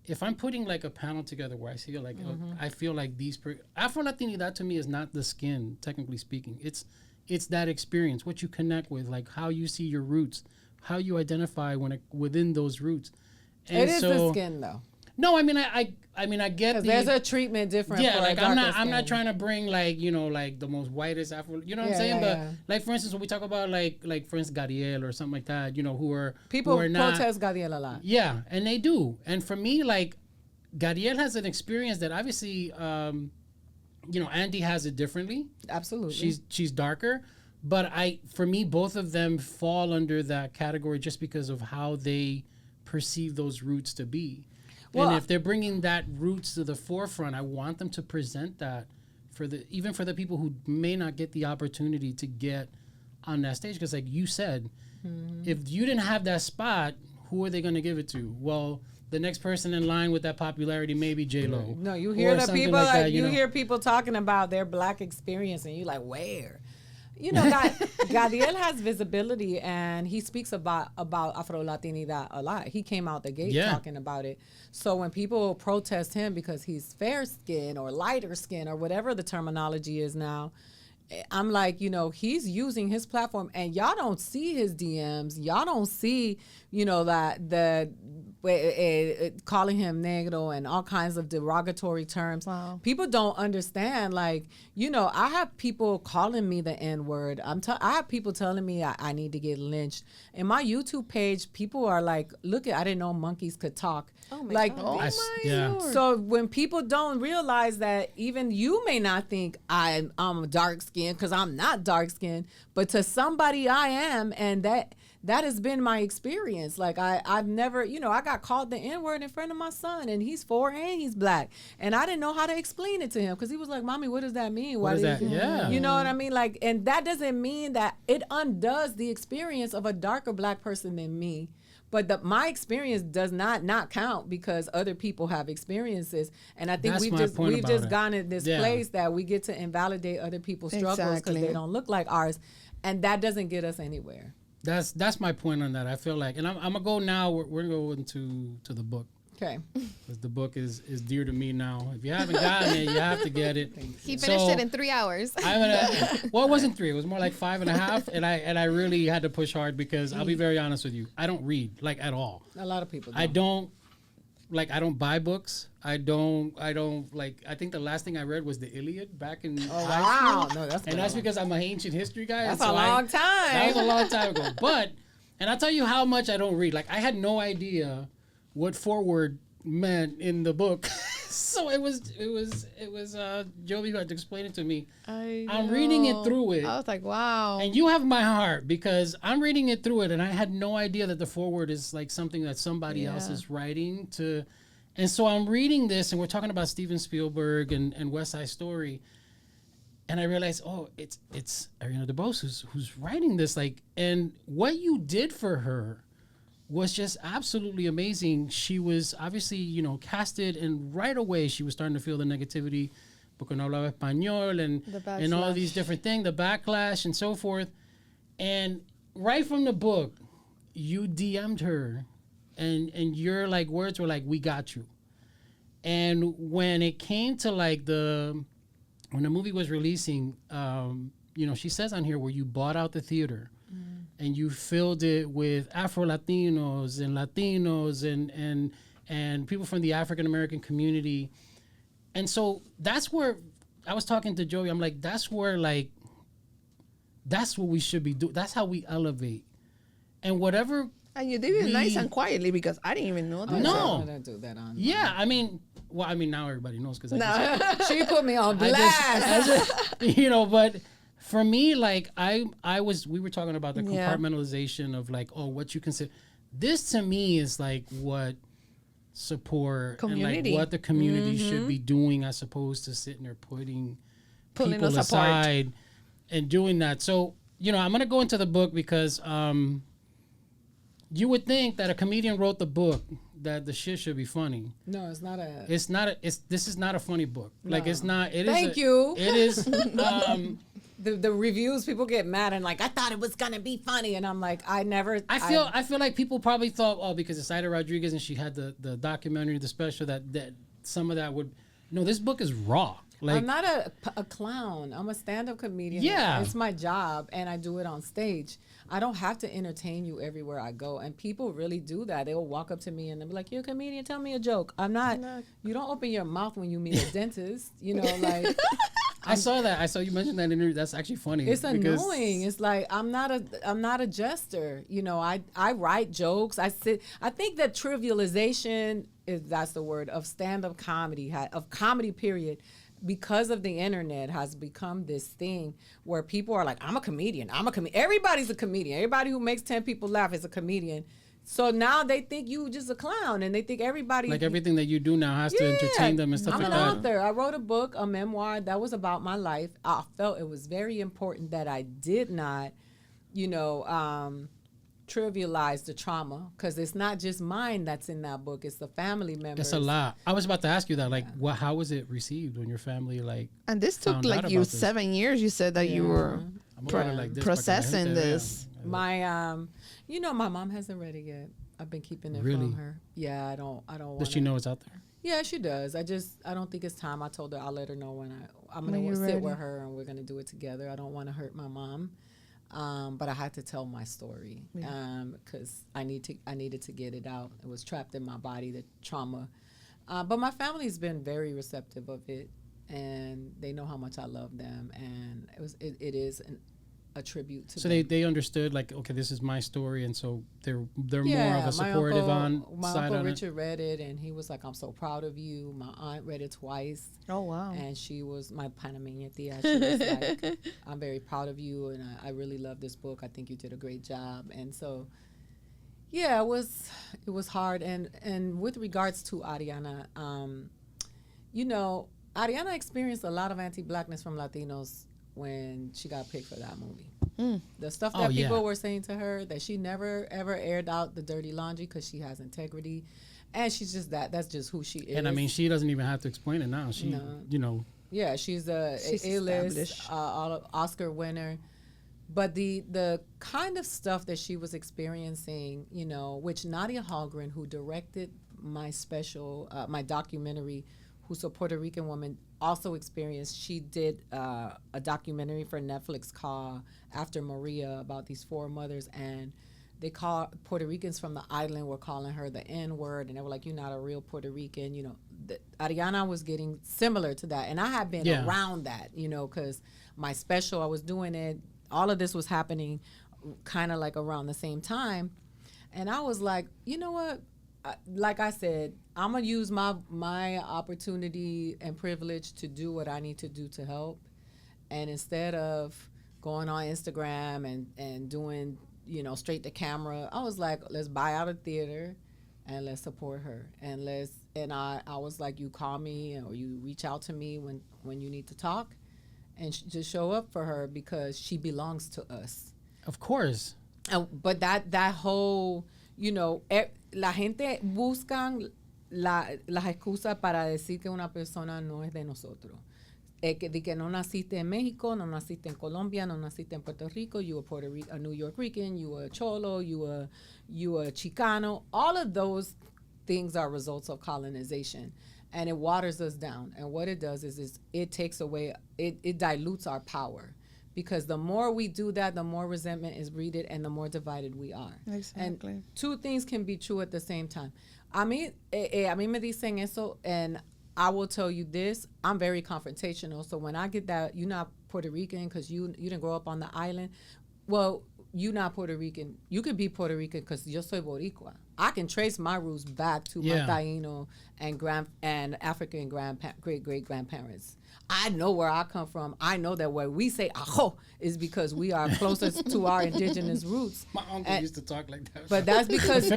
if I'm putting like a panel together where I feel like I feel like these Afro-Latinidad to me is not the skin, technically speaking. It's that experience, what you connect with, like how you see your roots, how you identify within those roots. And it is the skin, though. No, I mean I get there's a treatment different. Yeah, for like I'm not trying to bring like like the most whitest Afro. You know what I'm saying? But like for instance, when we talk about like for instance Gadiel or something like that, who are people who are not, protest Gadiel a lot. Yeah, and they do. And for me, like Gadiel has an experience that obviously, Andy has it differently. Absolutely, she's darker. But for me, both of them fall under that category just because of how they perceive those roots to be. Well, and if they're bringing that roots to the forefront, I want them to present that even for the people who may not get the opportunity to get on that stage. Because like you said, if you didn't have that spot, who are they going to give it to? Well, the next person in line with that popularity may be J-Lo. No, you hear the people like that, you hear people talking about their Black experience, and you're like, where? Gadiel has visibility, and he speaks about Afro-Latinidad a lot. He came out the gate talking about it. So when people protest him because he's fair skin or lighter skin or whatever the terminology is now, I'm like, he's using his platform, and y'all don't see his DMs. Y'all don't see, that calling him negro and all kinds of derogatory terms. Wow. People don't understand. Like, I have people calling me the N-word. I have people telling me I need to get lynched. In my YouTube page, people are like, look, I didn't know monkeys could talk. Oh my God. Oh my Lord. So when people don't realize that, even you may not think I'm dark skinned because I'm not dark skinned, but to somebody I am, and that has been my experience. Like I've never, I got called the N-word in front of my son, and he's 4 and he's Black, and I didn't know how to explain it to him because he was like, "Mommy, what does that mean? What is that?" Yeah, you know what I mean? Like, and that doesn't mean that it undoes the experience of a darker Black person than me. But my experience does not count because other people have experiences, and I think we've just gone in this place that we get to invalidate other people's struggles because they don't look like ours, and that doesn't get us anywhere. That's my point on that. I feel like, and I'm gonna go now. We're gonna go into the book. Okay. Because the book is dear to me now. If you haven't gotten it, you have to get it. He finished it in 3 hours. It wasn't 3. It was more like 5.5. And I really had to push hard because I'll be very honest with you. I don't read like at all. A lot of people don't. I don't buy books. I don't like. I think the last thing I read was the Iliad back in high school. No, that's because I'm an ancient history guy. That's a long time. That was a long time ago. But, and I'll tell you how much I don't read. Like I had no idea what forward meant in the book. So it was Jovi who had to explain it to me. I'm reading it through it. I was like, wow. And you have my heart because I'm reading it through it, and I had no idea that the foreword is like something that somebody else is writing to. And so I'm reading this, and we're talking about Steven Spielberg and West Side Story, and I realized, it's Ariana DeBose who's writing this. Like, and what you did for her was just absolutely amazing. She was obviously, casted, and right away she was starting to feel the negativity porque no hablaba español and all these different things, the backlash and so forth. And right from the book, you DM'd her and your like words were like, "We got you." And when it came to like when the movie was releasing, she says on here where you bought out the theater. And you filled it with Afro-Latinos and Latinos and people from the African American community. And so that's where I was talking to Joey. I'm like, that's what we should be doing. That's how we elevate. And whatever. And you did it nice and quietly because I didn't even know that. No. I didn't do that on. Yeah, I mean, now everybody knows because she put me on blast. But for me, like we were talking about the compartmentalization of like, what you consider. This to me is like what support community. And like what the community should be doing as opposed to sitting there pulling people us aside and doing that. So, you know, I'm going to go into the book because you would think that a comedian wrote the book that the shit should be funny. No, it's not a. This is not a funny book. No. Like it's not. It Thank is. you. It is. The reviews, people get mad and like, I thought it was gonna be funny, and I'm like, I feel like people probably thought, oh, because it's Aida Rodriguez and she had the documentary, the special, that some of that would. No, this book is raw. Like, I'm not a clown. I'm a stand-up comedian. Yeah, it's my job, and I do it on stage. I don't have to entertain you everywhere I go, and people really do that. They will walk up to me and they'll be like, "You're a comedian. Tell me a joke." I'm not. You don't open your mouth when you meet a dentist. You know, like. I saw that. I saw you mention that interview. That's actually funny. It's annoying. It's like I'm not a jester. You know, I write jokes. I think that trivialization that's the word of stand-up comedy, of comedy period, because of the internet has become this thing where people are like, I'm a comedian. Everybody's a comedian. Everybody who makes 10 people laugh is a comedian. So now they think you just a clown, and they think everybody... Like everything that you do now has to entertain them and stuff like that. I'm an author. I wrote a book, a memoir, that was about my life. I felt it was very important that I did not, trivialize the trauma, because it's not just mine that's in that book. It's the family members. That's a lot. I was about to ask you that. Like, how was it received when your family, like... And this took, like, you 7 years. You said that you were processing this. My... my mom hasn't read it yet. I've been keeping it from her. Yeah, I don't want. Does she know it's out there? Yeah, she does. I don't think it's time. I told her I'll let her know when I'm going to sit with her and we're going to do it together. I don't want to hurt my mom. But I had to tell my story because I needed to get it out. It was trapped in my body, the trauma. But my family's been very receptive of it, and they know how much I love them, and it is a tribute to so them. They understood, like, okay, this is my story, and so they're more of a supportive my uncle Richard read it, and he was like, I'm so proud of you. My aunt read it twice. Oh, wow. And she was my Panameña tia. She was like, I'm very proud of you, and I really love this book. I think you did a great job. And so yeah, it was hard. And with regards to Ariana, Ariana experienced a lot of anti-blackness from Latinos when she got picked for that movie. The stuff that people were saying to her, that she never ever aired out the dirty laundry because she has integrity, and she's just that's just who she is. And I mean, she doesn't even have to explain it now. Yeah, she's a A-list Oscar winner. But the kind of stuff that she was experiencing, which Nadia Hallgren, who directed my special, my documentary, who's a Puerto Rican woman, also experienced. She did a documentary for Netflix called After Maria about these 4 mothers, and they call Puerto Ricans from the island were calling her the N-word, and they were like, you're not a real Puerto Rican. Ariana was getting similar to that, and I had been around that, because my special, I was doing it. All of this was happening kind of like around the same time, and I was like, you know what? Like I said, I'm gonna use my opportunity and privilege to do what I need to do to help, and instead of going on Instagram and doing straight to camera, I was like, let's buy out a theater and let's support her, and I was like, you call me or you reach out to me when you need to talk, and just show up for her because she belongs to us. Of course. But that whole la gente buscan las excusas para decir que una persona no es de nosotros. De que no naciste en México, no naciste en Colombia, no naciste en Puerto Rico, you a a New York Rican, you a Cholo, you a Chicano. All of those things are results of colonization, and it waters us down. And what it does is it takes away, it dilutes our power. Because the more we do that, the more resentment is breeded and the more divided we are. Exactly. And 2 things can be true at the same time. A mí me dicen eso, and I will tell you this, I'm very confrontational. So when I get that, you're not Puerto Rican because you didn't grow up on the island. Well, you're not Puerto Rican. You could be Puerto Rican because yo soy Boricua. I can trace my roots back to my Taino and African great-great-grandparents. I know where I come from. I know that where we say ajo is because we are closest to our indigenous roots. My uncle used to talk like that. But that's because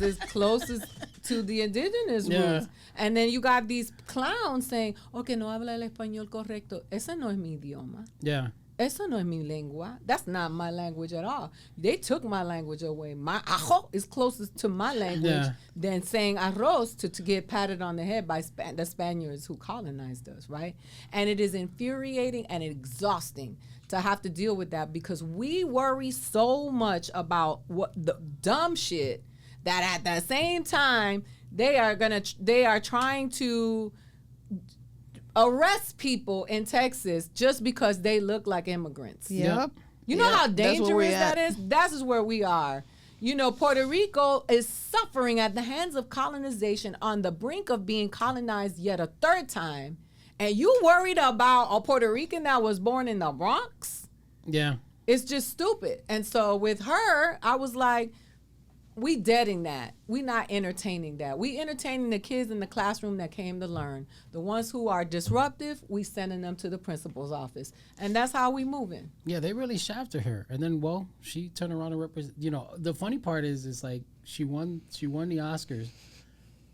it's closest to the indigenous roots. And then you got these clowns saying, okay, no habla el español correcto. Ese no es mi idioma. Yeah. Eso no es mi lengua. That's not my language at all. They took my language away. My ajo is closest to my language than saying arroz to get patted on the head by the Spaniards who colonized us, right? And it is infuriating and exhausting to have to deal with that because we worry so much about what the dumb shit that at the same time they are trying to arrest people in Texas just because they look like immigrants. Yep. You know how dangerous that is? That is where we are. You know, Puerto Rico is suffering at the hands of colonization on the brink of being colonized yet a third time. And you worried about a Puerto Rican that was born in the Bronx? Yeah. It's just stupid. And so with her, I was like, we deading that. We not entertaining that. We entertaining the kids in the classroom that came to learn. The ones who are disruptive, we sending them to the principal's office. And that's how we moving. Yeah, they really shafted her. And then, well, she turned around and represent. You know, the funny part is like she won the Oscars.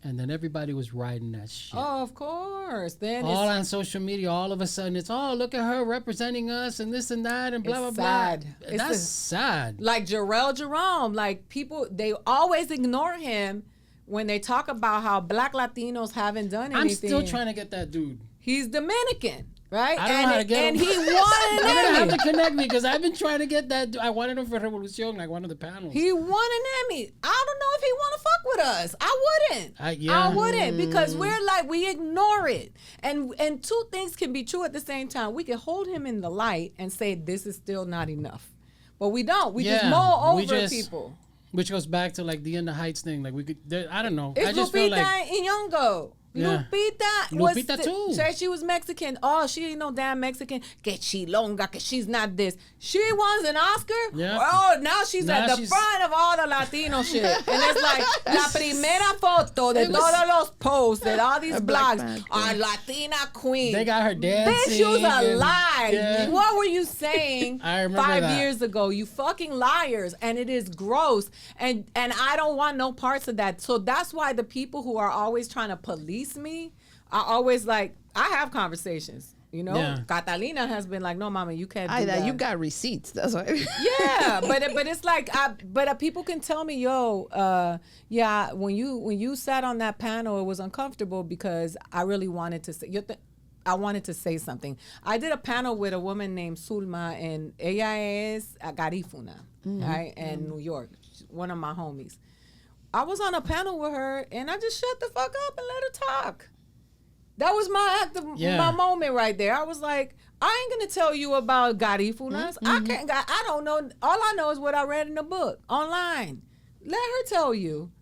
And then everybody was riding that shit. Oh, of course. Then all on social media, all of a sudden, it's, oh, look at her representing us and this and that and blah, blah, sad. Blah. That's sad. Like Jarrell Jerome, like people, they always ignore him when they talk about how Black Latinos haven't done anything. I'm still trying to get that dude. He's Dominican. Right? I don't know how to get him. And he won an You're Emmy. going to have to connect me because I've been trying to get that. I wanted him for Revolucion, like one of the panels. He won an Emmy. I don't know if he want to fuck with us. I wouldn't. I wouldn't because we're like, we ignore it. And two things can be true at the same time. We can hold him in the light and say this is still not enough. But we don't. We just mow over people. Which goes back to like the In the Heights thing. Like we could, I don't know. It's I just Lupita feel like Nyong'o. Yeah. Lupita too. Said she was Mexican. Oh, she ain't no damn Mexican. Que chilonga, que she's not this. She won an Oscar. Yeah. Oh, now she's at the front of all the Latino shit. And it's like la primera foto de todos los posts that all these blogs are Latina queen. They got her dancing. Bitch, you was a lie. Yeah. What were you saying 5 years ago? You fucking liars. And it is gross. And I don't want no parts of that. So that's why the people who are always trying to police me, I always like, I have conversations, you know. Yeah. Catalina has been like, no, mama, you can't do Aida, that. you got receipts. That's why. Yeah, but it's like, people can tell me, yo, yeah, when you sat on that panel, it was uncomfortable because I really wanted to say, I wanted to say something. I did a panel with a woman named Zulma, and ella es Garifuna, right, in New York, one of my homies. I was on a panel with her, and I just shut the fuck up and let her talk. That was my moment right there. I was like, I ain't gonna tell you about Garifunas. I don't know. All I know is what I read in the book online. Let her tell you.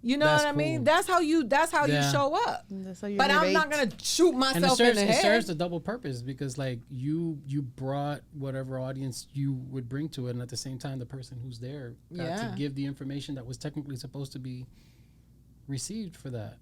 You know what I mean? That's how you show up. That's how you but I'm not gonna shoot myself in the head. It serves a double purpose because like you brought whatever audience you would bring to it, and at the same time the person who's there got to give the information that was technically supposed to be received for that.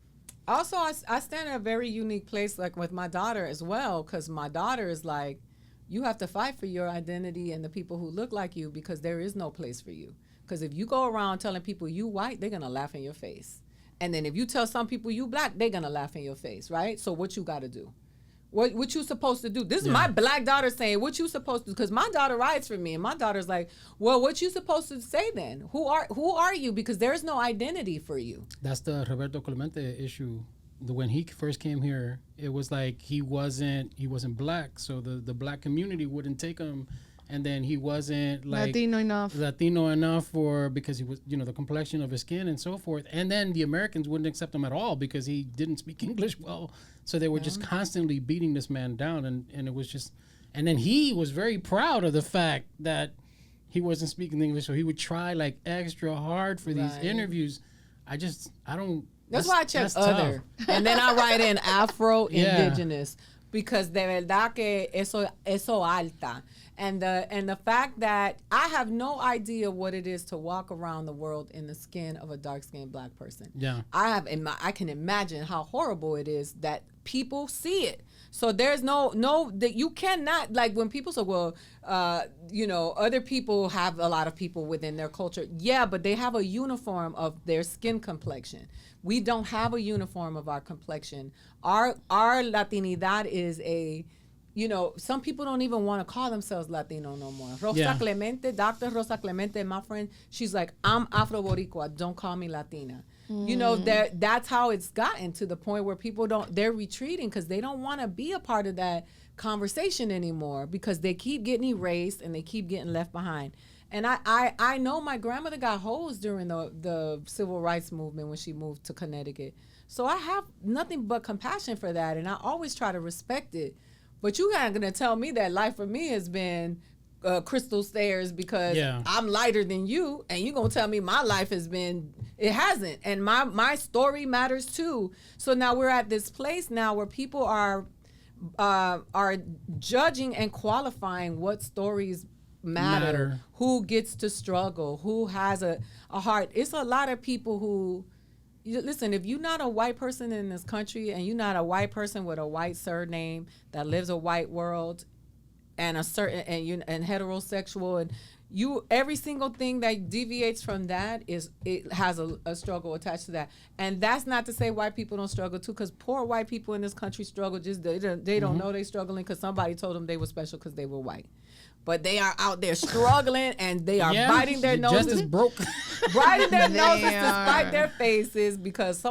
Also, I stand in a very unique place like with my daughter as well, because my daughter is like, you have to fight for your identity and the people who look like you because there is no place for you. Because if you go around telling people you white, they're going to laugh in your face. And then if you tell some people you black, they're going to laugh in your face, right? So what you got to do? What you supposed to do? This is my black daughter saying, what you supposed to do? Because my daughter rides for me. And my daughter's like, well, what you supposed to say then? Who are you? Because there's no identity for you. That's the Roberto Clemente issue. When he first came here, it was like he wasn't black. So the black community wouldn't take him. And then he wasn't like Latino enough because he was, the complexion of his skin and so forth. And then the Americans wouldn't accept him at all because he didn't speak English well. So they were just constantly beating this man down. And it was just, and then he was very proud of the fact that he wasn't speaking English. So he would try like extra hard for these interviews. I don't. That's why I check other. And then I write in Afro Indigenous. Because de verdad que eso alta. And the fact that I have no idea what it is to walk around the world in the skin of a dark-skinned black person. Yeah. I can imagine how horrible it is that people see it. So there's no that you cannot, like, when people say, well, other people have a lot of people within their culture. Yeah, but they have a uniform of their skin complexion. We don't have a uniform of our complexion. Our Latinidad is some people don't even want to call themselves Latino no more. Rosa Clemente, Dr. Rosa Clemente, my friend, she's like, I'm Afro-Boricua, don't call me Latina. That's how it's gotten to the point where people they're retreating because they don't want to be a part of that conversation anymore because they keep getting erased and they keep getting left behind. And I know my grandmother got hosed during the civil rights movement when she moved to Connecticut. So I have nothing but compassion for that, and I always try to respect it. But you're not going to tell me that life for me has been crystal stairs because I'm lighter than you, and you're going to tell me my life has been, it hasn't. And my story matters too. So now we're at this place now where people are judging and qualifying what stories matter, who gets to struggle, who has a heart. It's a lot of people who, listen, if you're not a white person in this country and you're not a white person with a white surname that lives a white world and a certain and heterosexual, and every single thing that deviates from that it has a struggle attached to that. And that's not to say white people don't struggle too, because poor white people in this country struggle. Just they don't know they're struggling because somebody told them they were special because they were white. But they are out there struggling, and they are biting their noses. Just as broke. Biting their noses to spite their faces because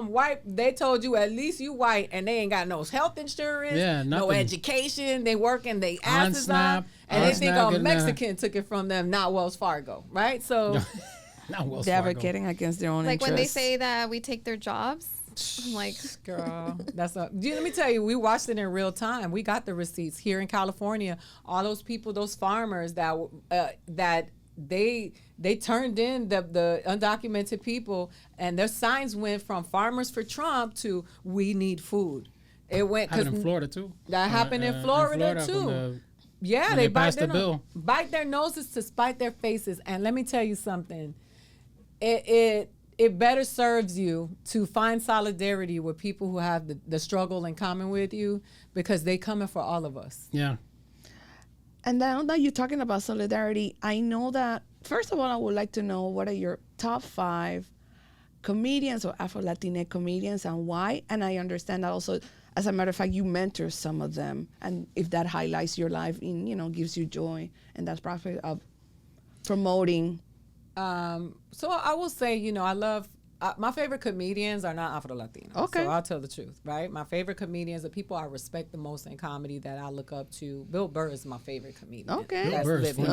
they told you at least you white, and they ain't got no health insurance, no education. They working they asses off, and they think a Mexican took it from them, not Wells Fargo, right? So not Wells they're Fargo. advocating against their own like interests. when they say that we take their jobs. I'm like, girl, let me tell you, we watched it in real time. We got the receipts here in California. All those people, those farmers that they turned in the undocumented people, and their signs went from Farmers for Trump to we need food. It went happened in Florida too. That happened in Florida too. They bite their noses to spite their faces. And let me tell you something. It better serves you to find solidarity with people who have the struggle in common with you, because they coming for all of us. Yeah. And now that you're talking about solidarity, I know that, first of all, I would like to know what are your top 5 comedians or Afro-Latinx comedians and why. And I understand that also, as a matter of fact, you mentor some of them. And if that highlights your life and, gives you joy and that's prospect of promoting. So I will say, I love, my favorite comedians are not Afro-Latinos. Okay. So I'll tell the truth, right? My favorite comedians, the people I respect the most in comedy that I look up to, Bill Burr is my favorite comedian. Okay. That's Bill living.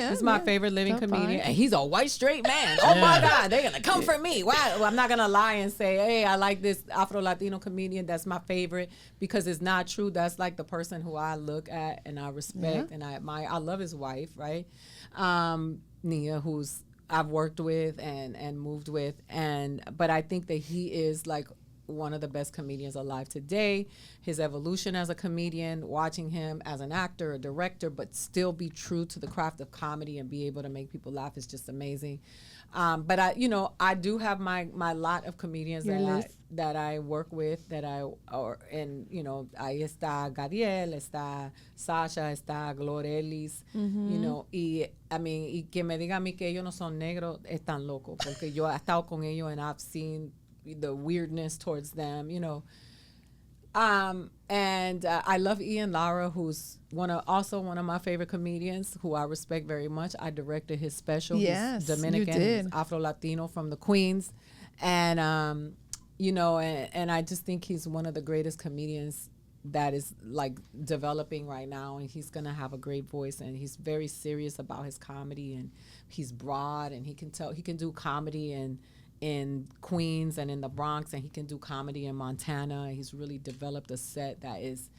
He's my favorite living comedian. And he's a white straight man. Oh my God, they're going to come for me. Wow. Well, I'm not going to lie and say, hey, I like this Afro-Latino comedian. That's my favorite, because it's not true. That's like the person who I look at and I respect and I admire. I love his wife, right? Nia, who's I've worked with and moved with, but I think that he is like one of the best comedians alive today. His evolution as a comedian, watching him as an actor, a director, but still be true to the craft of comedy and be able to make people laugh is just amazing. But I do have my lot of comedians that I work with, ahí está Gadiel, está Sasha, está Glorelis, y que me digan a mí que ellos no son negros, están locos, porque yo he estado con ellos and I've seen the weirdness towards them, And I love Ian Lara, who's also one of my favorite comedians, who I respect very much. I directed his special. Yes, he's Dominican, he's Afro-Latino from the Queens. And, and I just think he's one of the greatest comedians that is like developing right now. And he's going to have a great voice, and he's very serious about his comedy, and he's broad, and he can do comedy in Queens and in the Bronx, and he can do comedy in Montana. He's really developed a set that is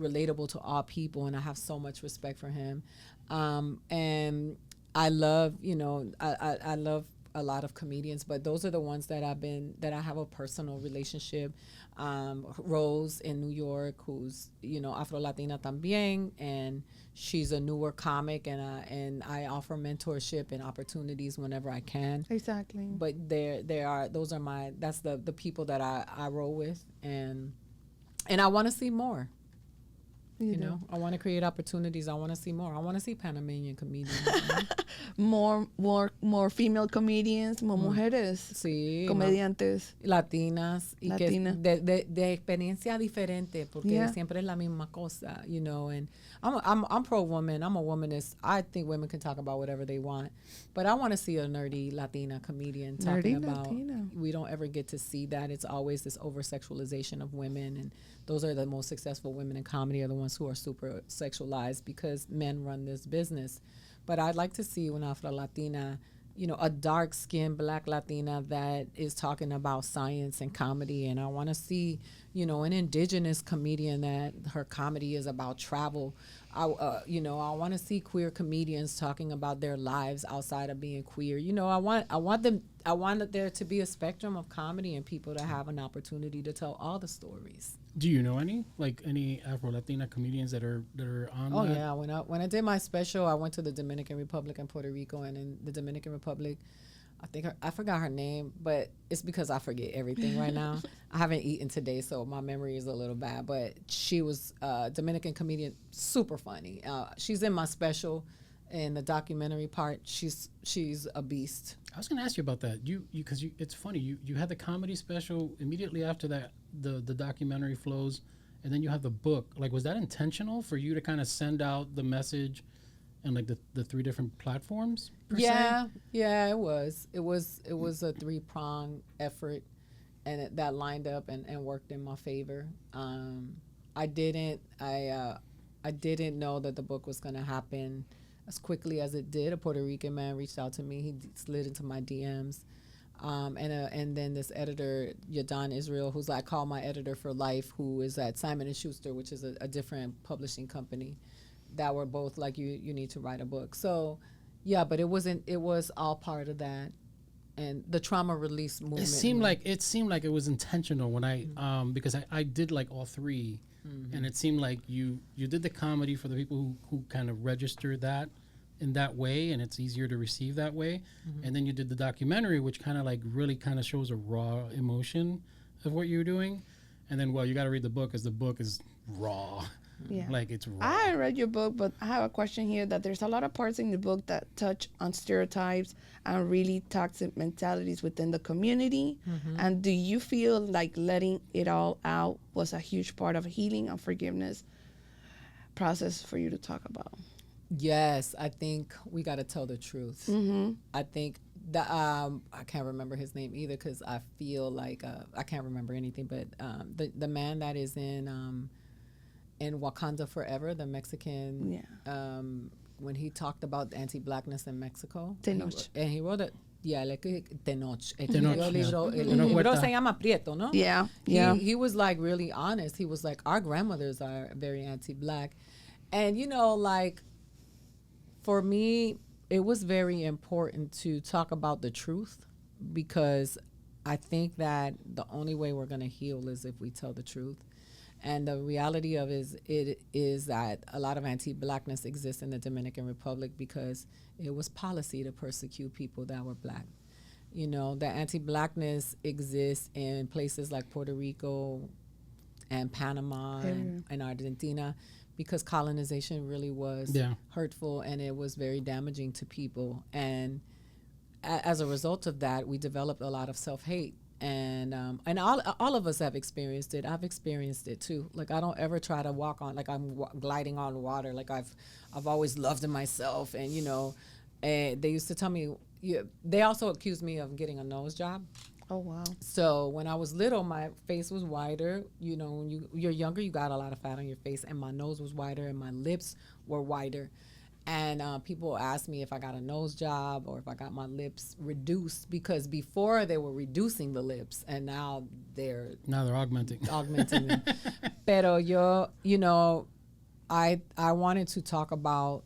relatable to all people, and I have so much respect for him. And I love, I love a lot of comedians, but those are the ones that I have a personal relationship. Rose in New York, who's, you know, Afro Latina también, and she's a newer comic, and I offer mentorship and opportunities whenever I can. Exactly. But that's the people that I roll with, and I want to see more. You know, I want to create opportunities. I want to see more. I want to see Panamanian comedians. more female comedians, more mujeres. Sí. Comediantes. Latinas. Y que de experiencia diferente, porque siempre es la misma cosa, you know. And I'm pro woman. I'm a womanist. I think women can talk about whatever they want. But I want to see a nerdy Latina comedian talking about. We don't ever get to see that. It's always this over sexualization of women, and those are the most successful women in comedy, are the ones who are super sexualized because men run this business. But I'd like to see an Afro Latina, you know, a dark-skinned Black Latina that is talking about science and comedy. And I want to see, you know, an indigenous comedian that her comedy is about travel. I want to see queer comedians talking about their lives outside of being queer. You know, I want there to be a spectrum of comedy and people to have an opportunity to tell all the stories. Do you know any Afro Latina comedians that are on? Oh yeah, when I did my special, I went to the Dominican Republic and Puerto Rico, and in the Dominican Republic, I forgot her name, but it's because I forget everything right now. I haven't eaten today, so my memory is a little bad. But she was a Dominican comedian, super funny. She's in my special, in the documentary part. She's a beast. I was going to ask you about that. Because it's funny. You had the comedy special immediately after that. The documentary flows, and then you have the book. Like, was that intentional for you to kind of send out the message and like the three different platforms? Yeah, it was. It was a 3-pronged effort, and that lined up and worked in my favor. I didn't know that the book was going to happen as quickly as it did. A Puerto Rican man reached out to me. He slid into my DMs. And then this editor, Yadan Israel, who's I call my editor for life, who is at Simon & Schuster, which is a different publishing company, that were both like, you need to write a book. So, yeah, but it was all part of that. And the trauma release movement. It seemed like it was intentional when because I did like all three, and it seemed like you did the comedy for the people who kind of registered that in that way, and it's easier to receive that way. And then you did the documentary, which kind of like really kind of shows a raw emotion of what you're doing. And then, well, you got to read the book, because the book is raw. Yeah. Like, it's raw. I read your book, but I have a question here, that there's a lot of parts in the book that touch on stereotypes and really toxic mentalities within the community. And do you feel like letting it all out was a huge part of healing and forgiveness process for you to talk about? Yes, I think we got to tell the truth. I think that I can't remember his name either, because I feel like I can't remember anything. But the man that is in Wakanda Forever, the Mexican, when he talked about anti-blackness in Mexico, and he wrote it. Yeah, like Tenoch. El libro se llama Prieto, ¿no? Yeah. He was like really honest. He was like, our grandmothers are very anti-black, and you know, like, for me, it was very important to talk about the truth, because I think that the only way we're going to heal is if we tell the truth. And the reality of it is that a lot of anti-blackness exists in the Dominican Republic because it was policy to persecute people that were black. You know, the anti-blackness exists in places like Puerto Rico and Panama and Argentina, because colonization really was hurtful, and it was very damaging to people. And as a result of that, we developed a lot of self-hate. And all of us have experienced it. I've experienced it too. Like, I don't ever try to walk on, like I'm gliding on water. Like I've always loved myself. And, you know, they used to tell me, they also accused me of getting a nose job. Oh, wow. So when I was little, my face was wider. You know, when you're younger, you got a lot of fat on your face, and my nose was wider and my lips were wider. And people asked me if I got a nose job or if I got my lips reduced, because before they were reducing the lips, and now they're augmenting them. Pero yo, you know, I wanted to talk about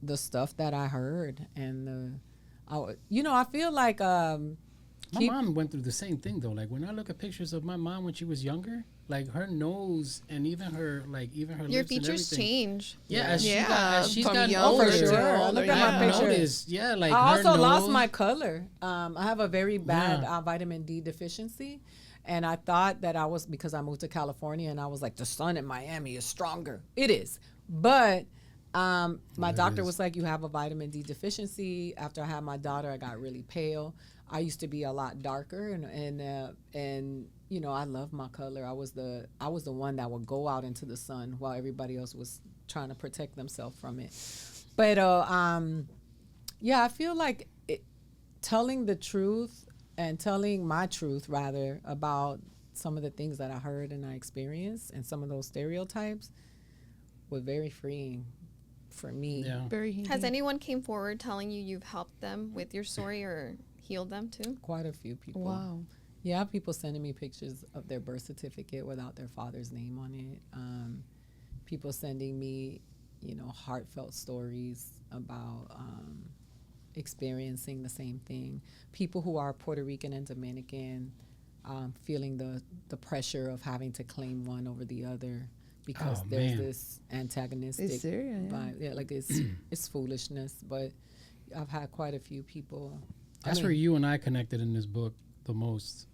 the stuff that I heard, and I feel like my mom went through the same thing though. Like when I look at pictures of my mom when she was younger, like her nose and even her your lips features and change. As she's gotten older. older. For sure. Look at my pictures. Like I her also lost nose. my color. I have a very bad vitamin D deficiency. And I thought that I was, because I moved to California, and I was like, the sun in Miami is stronger. It is. But my doctor was like, you have a vitamin D deficiency. After I had my daughter, I got really pale. I used to be a lot darker, and I love my color. I was the one that would go out into the sun while everybody else was trying to protect themselves from it. But I feel like telling the truth, and telling my truth rather about some of the things that I heard and I experienced, and some of those stereotypes, were very freeing for me. Yeah. Very. Has anyone came forward telling you you've helped them with your story or healed them too? Quite a few people. Wow. Yeah, people sending me pictures of their birth certificate without their father's name on it. People sending me, heartfelt stories about experiencing the same thing. People who are Puerto Rican and Dominican, feeling the pressure of having to claim one over the other because there's this antagonistic. It's serious, like it's foolishness. But I've had quite a few people. That's where you and I connected in this book the most,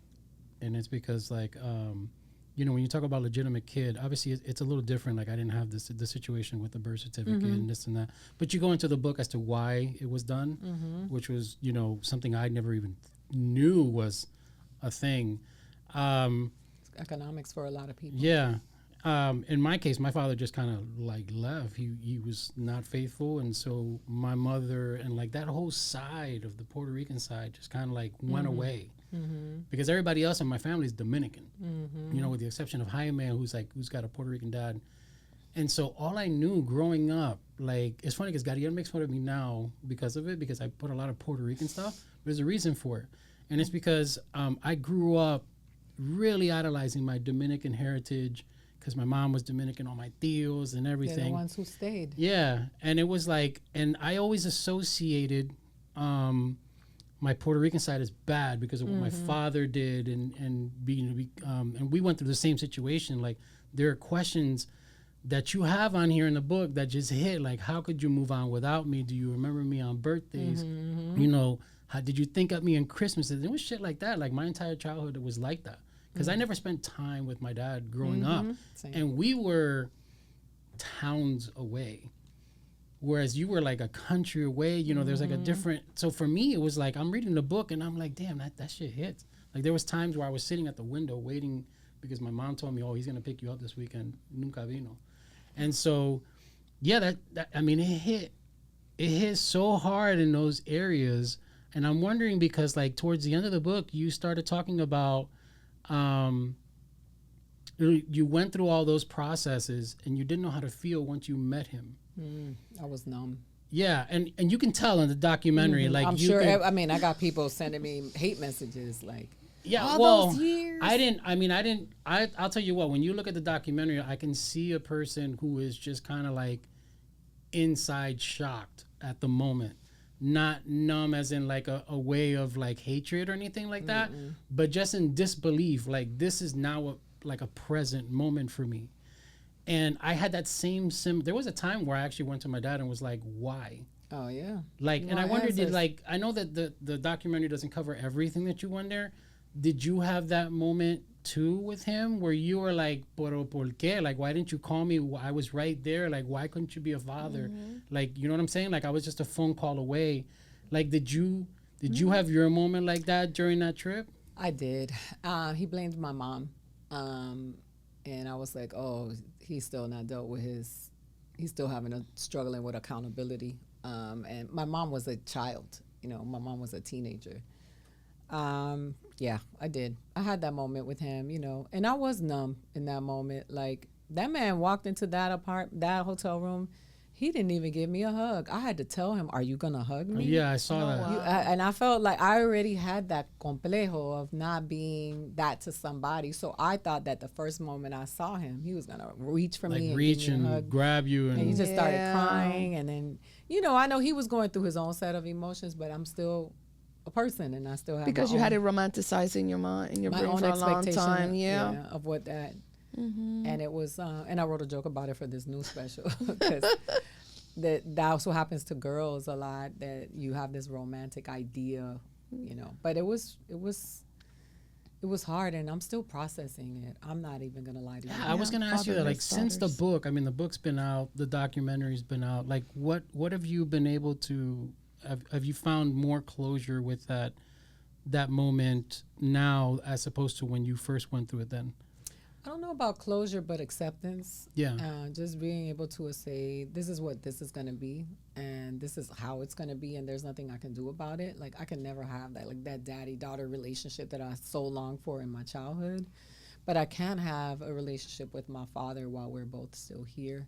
and it's because when you talk about legitimate kid, obviously it's a little different. Like I didn't have the situation with the birth certificate and this and that. But you go into the book as to why it was done, which was, something I never even knew was a thing. It's economics for a lot of people. Yeah. In my case, my father just kind of left. He was not faithful. And so my mother and that whole side of the Puerto Rican side just kind of went away. Because everybody else in my family is Dominican, with the exception of Jaime, who's got a Puerto Rican dad. And so all I knew growing up, it's funny because Gabriel makes fun of me now because of it, because I put a lot of Puerto Rican stuff. But there's a reason for it. And it's because I grew up really idolizing my Dominican heritage, because my mom was Dominican, all my tios and everything. They're the ones who stayed. Yeah. And it was and I always associated my Puerto Rican side is bad because of what my father did, and we went through the same situation. There are questions that you have on here in the book that just hit, how could you move on without me? Do you remember me on birthdays? How did you think of me on Christmas? It was shit like that. My entire childhood, it was like that. Because I never spent time with my dad growing up. Same. And we were towns away. Whereas you were a country away, there's a different. So for me, it was I'm reading the book and I'm like, damn, that shit hits. There was times where I was sitting at the window waiting because my mom told me, oh, he's going to pick you up this weekend. Nunca vino. And so, yeah, it hit so hard in those areas. And I'm wondering because towards the end of the book, you started talking about, you went through all those processes and you didn't know how to feel once you met him. I was numb. Yeah, and you can tell in the documentary, I'm sure. I got people sending me hate messages yeah, all those years. I'll tell you what, when you look at the documentary, I can see a person who is just kind of inside shocked at the moment. Not numb as in a way of hatred or anything like that, but just in disbelief. This is now a present moment for me. And I had that same there was a time where I actually went to my dad and was like, why? Oh yeah. And I wondered, I know that the documentary doesn't cover everything that you went there. Did you have that moment too with him where you were pero por qué? Why didn't you call me? I was right there. Why couldn't you be a father? You know what I'm saying? I was just a phone call away. Did you have your moment like that during that trip? I did. He blamed my mom. And I was like, oh, he's still not dealt with he's still struggling with accountability. And my mom was a child, my mom was a teenager. Yeah, I did. I had that moment with him, and I was numb in that moment. That man walked into that hotel room. He didn't even give me a hug. I had to tell him, "Are you gonna hug me?" Yeah, I saw that. Wow. And I felt like I already had that complejo of not being that to somebody. So I thought that the first moment I saw him, he was gonna reach for me, and grab you, and he just started crying. And then, I know he was going through his own set of emotions, but I'm still a person, and I still have because you had it romanticized in your mind, in your brain for a long time. Of what that. Mm-hmm. And it was, and I wrote a joke about it for this new special because that also happens to girls a lot, that you have this romantic idea, But it was hard, and I'm still processing it. I'm not even gonna lie to you. I was gonna ask you that, like, since the book, I mean, the book's been out, the documentary's been out. Like, what have you been able to? Have you found more closure with that moment now, as opposed to when you first went through it then? I don't know about closure, but acceptance. Yeah. Just being able to say, this is what this is going to be, and this is how it's going to be, and there's nothing I can do about it. Like, I can never have that, like, that daddy-daughter relationship that I so longed for in my childhood. But I can have a relationship with my father while we're both still here.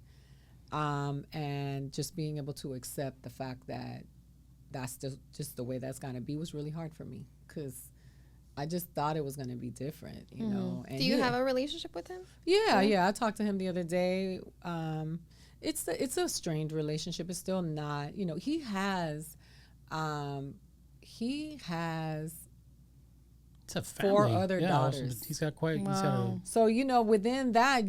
And just being able to accept the fact that that's just the way that's going to be was really hard for me, because I just thought it was going to be different, And do you have a relationship with him? Yeah. I talked to him the other day. It's a strained relationship. It's still not, he has it's a family. 4 other daughters. He's got quite. Wow. So within that,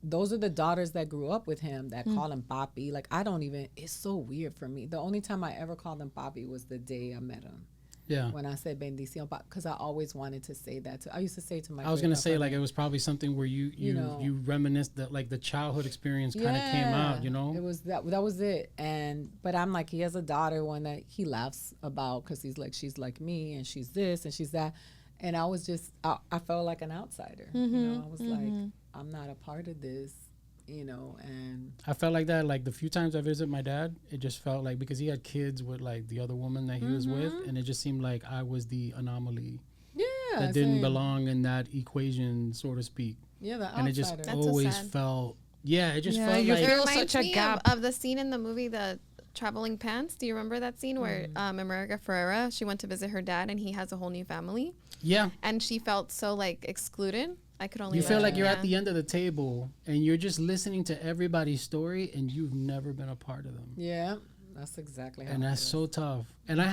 those are the daughters that grew up with him that call him papi. Like, I don't even. It's so weird for me. The only time I ever called him papi was the day I met him. Yeah. When I said bendición, because I always wanted to say that. I used to say to my. I was gonna say, like, it was probably something where you reminisce that, like, the childhood experience kind of came out. It was that was it. But I'm like, he has a daughter, one that he laughs about, because he's like, she's like me, and she's this and she's that, and I was just I felt like an outsider. I was like, I'm not a part of this. And I felt like that, like, the few times I visited my dad, it just felt like, because he had kids with, like, the other woman that he was with, and it just seemed like I was the anomaly that didn't belong in that equation, so to speak. Yeah, the outsider. And it just always felt, it just felt like it reminds me of the scene in the movie, The Traveling Pants. Do you remember that scene where America Ferrera, she went to visit her dad, and he has a whole new family? Yeah. And she felt so, like, excluded. I could only. You feel like you're at the end of the table, and you're just listening to everybody's story, and you've never been a part of them. Yeah, that's exactly how. And that's so tough. And I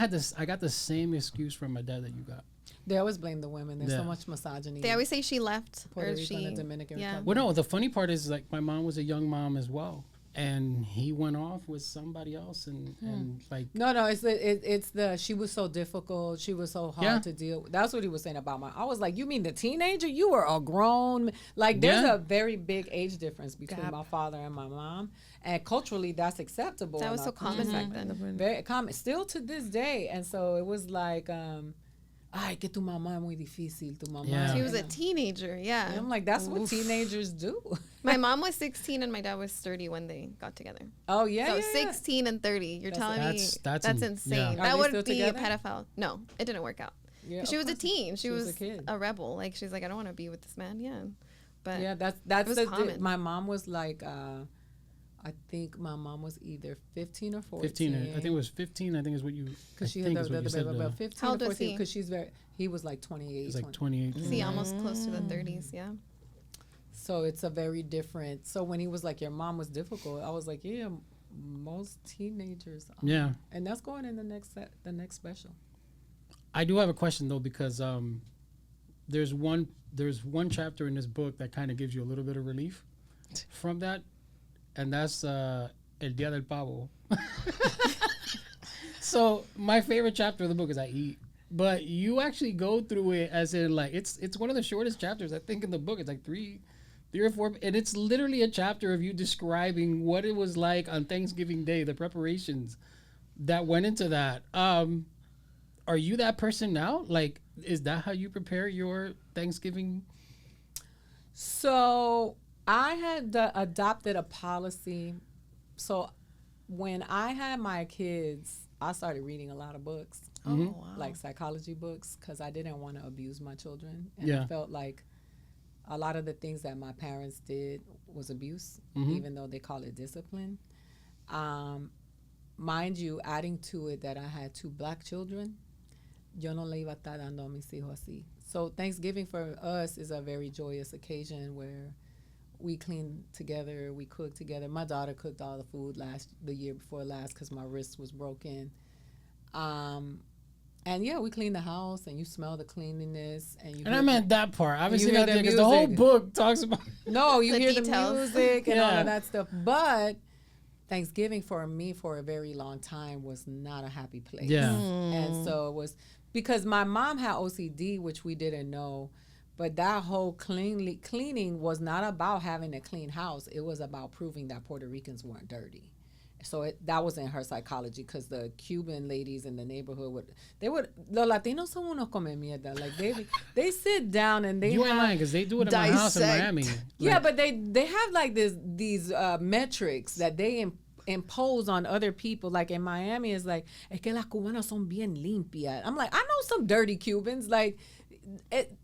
got the same excuse from my dad that you got. They always blame the women. There's so much misogyny. They always say she left, Puerto Rico and the Dominican Republic. Well, no, the funny part is, like, my mom was a young mom as well, and he went off with somebody else, and like. No, it's the she was so difficult. She was so hard to deal with. That's what he was saying about I was like, you mean the teenager? You were a grown. Like, there's a very big age difference between my father and my mom, and culturally that's acceptable. That was so common back then. Very common, still to this day. And so it was like, ay, que tu mamá es muy difícil, tu mamá. Yeah. She was a teenager, And I'm like, that's what teenagers do. My mom was 16 and my dad was 30 when they got together. Oh, yeah. So 16 and 30. You're telling me that's insane. Yeah. That would be a pedophile. No, it didn't work out. Yeah, she was a teen. She was a kid. A rebel. Like, she's like, I don't want to be with this man. Yeah. But yeah, that's common. My mom was like, I think my mom was either 15 or 14. 15. I think it was 15. I think is what you. Because she had the 15 How old or was 14. he? Because he was like 28. He's like 28. See, almost close to the 30s. Yeah. So it's a very different. So when he was like, your mom was difficult, I was like, yeah, most teenagers are. Yeah. And that's going in the next special. I do have a question though, because there's one chapter in this book that kind of gives you a little bit of relief from that. And that's El Día del Pavo. So my favorite chapter of the book is I eat. But you actually go through it as in, like, it's one of the shortest chapters, I think, in the book. It's like three or four. And it's literally a chapter of you describing what it was like on Thanksgiving Day, the preparations that went into that. Are you that person now? Like, is that how you prepare your Thanksgiving? So I had adopted a policy. So when I had my kids, I started reading a lot of books, like psychology books, because I didn't want to abuse my children. And I felt like a lot of the things that my parents did was abuse, even though they call it discipline. Mind you, adding to it that I had 2 black children, yo no le iba a estar dando a mis hijos así. So Thanksgiving for us is a very joyous occasion where we clean together, we cook together. My daughter cooked all the food the year before last because my wrist was broken. And yeah, we clean the house, and you smell the cleanliness, and I meant that part. Obviously, not because the whole book talks about. No, you hear details. the music and all of that stuff. But Thanksgiving for me for a very long time was not a happy place. Yeah, and so it was because my mom had OCD, which we didn't know. But that whole cleaning was not about having a clean house. It was about proving that Puerto Ricans weren't dirty. So that was in her psychology because the Cuban ladies in the neighborhood los Latinos son unos come mierda. Like they sit down and they you ain't lying because they do it in my house in Miami. Yeah, but they have like these metrics that they impose on other people. Like in Miami, it's like es que las cubanas son bien limpias. I'm like, I know some dirty Cubans. Like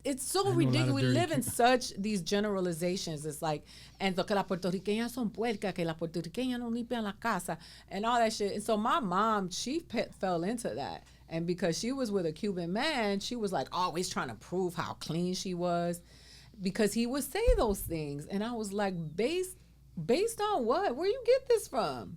it's so ridiculous. We live in such these generalizations. It's like, and que las puertorriqueñas son puercas, que las puertorriqueñas no limpian la casa, and all that shit. And so my mom, she fell into that. And because she was with a Cuban man, she was like always trying to prove how clean she was because he would say those things. And I was like, based on what? Where you get this from?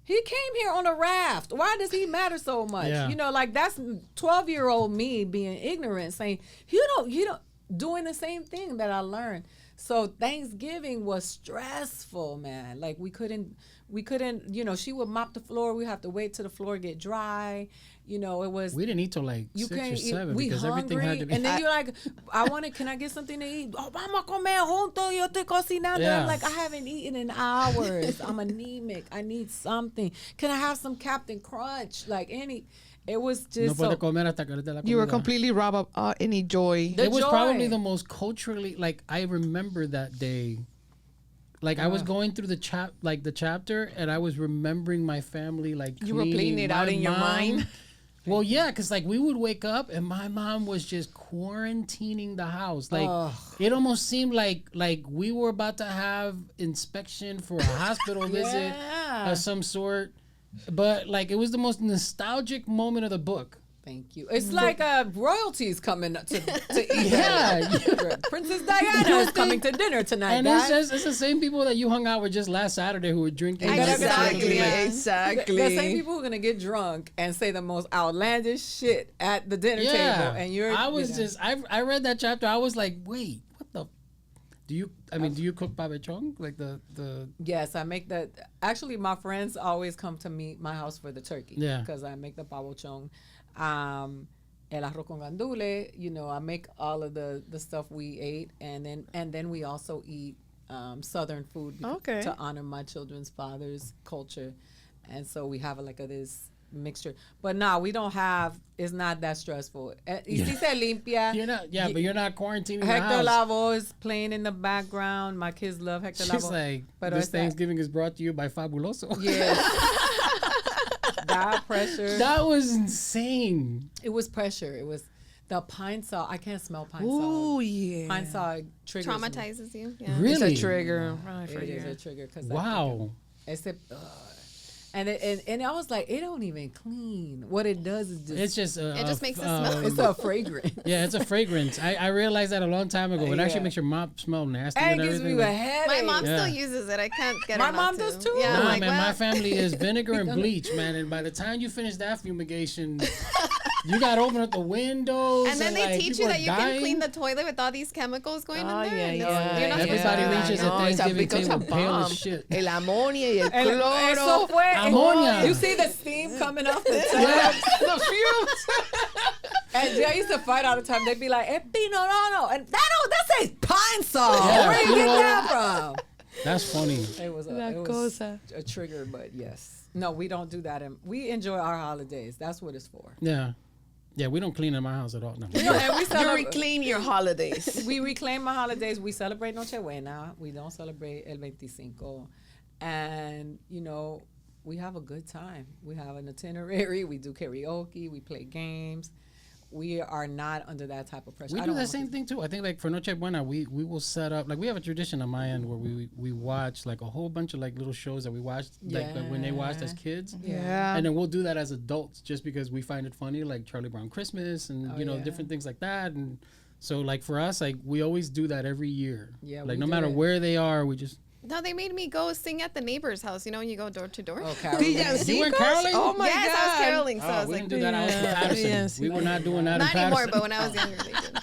He came here on a raft. Why does he matter so much? Yeah. You know, like that's 12-year-old me being ignorant, saying, you don't, doing the same thing that I learned. So Thanksgiving was stressful, man. Like we couldn't, she would mop the floor. We have to wait till the floor get dry. It was. We didn't eat till like 6 or 7 because hungry, everything had to be. And then you're like, can I get something to eat? Oh, vamos a comer juntos. Yo estoy cocinando. Yeah. I'm like, I haven't eaten in hours. I'm anemic. I need something. Can I have some Captain Crunch? It was just. No puede comer hasta que la You were comida. completely robbed of any joy. It was joy. probably the most culturally, I remember that day. I was going through the chapter, and I was remembering my family, you were playing it out in your mind. Well, yeah, because we would wake up, and my mom was just quarantining the house. It almost seemed like we were about to have inspection for a hospital visit of some sort. But it was the most nostalgic moment of the book. Thank you. It's like royalties coming to eat. Yeah. Princess Diana is coming to dinner tonight. And it's the same people that you hung out with just last Saturday who were drinking. Exactly. The same people who are going to get drunk and say the most outlandish shit at the dinner table. And I read that chapter. I was like, wait, what the? Do you cook pabechon? Yes, I make that. Actually, my friends always come to my house for the turkey. Yeah. Because I make the pabechon. El arroz con gandule, I make all of the stuff we ate, and then we also eat southern food to honor my children's father's culture, and so we have this mixture. But no, we don't have. It's not that stressful. Si se limpia. You're not. Yeah, but you're not quarantining the Hector house. Lavoe is playing in the background. My kids love Hector Lavoe. She's like, this Thanksgiving is brought to you by Fabuloso. Yeah. That pressure. That was insane. It was pressure. It was the pine saw. I can't smell pine saw. Oh yeah. Pine saw triggers traumatizes you. Yeah. Really? It's a trigger. It is a trigger because wow. And I was like, it don't even clean. What it does is just it just makes it smell. It's a fragrance. Yeah, it's a fragrance. I realized that a long time ago. It actually makes your mop smell nasty and gives everything. me a headache. My mom still uses it. I can't get my her mom not does to. too. Yeah, Nah, I'm man, my family is vinegar and done it. bleach, man. And by the time you finish that fumigation, you got to open up the windows. And then they teach you that you dying. can clean the toilet with all these chemicals going in there. Yeah, No, yeah. you're not Everybody supposed to do reaches that. a Thanksgiving table pale as shit. El ammonia y el Eso cloro. fue. Ammonia. You see the steam coming off the top. The fumes. And I used to fight all the time. They'd be like, Pino, no. And that says pine saw. Yeah, Where you get that from? That's funny. It was a trigger, but yes. No, we don't do that. And we enjoy our holidays. That's what it's for. Yeah. Yeah, we don't clean in my house at all. No. And we You reclaim your holidays. We reclaim our holidays. We celebrate Nochebuena. We don't celebrate El 25. And, we have a good time. We have an itinerary. We do karaoke. We play games. we are not under that type of pressure. We do the same thing too. I think like for Noche Buena, we will set up, like we have a tradition on my end where we watch like a whole bunch of like little shows that we watched like when they watched as kids. Yeah. And then we'll do that as adults just because we find it funny, like Charlie Brown Christmas and you know different things like that. And so like for us, like we always do that every year. Yeah. Like no matter where they are, we just. No, they made me go sing at the neighbor's house. You know, when you go door to door. Oh, caroling. You went caroling? Oh my yes, God. I was caroling. So I was we like, didn't do that. I was in Patterson. Yes. We were not doing that. not in anymore, Patterson. but when I was younger, they did.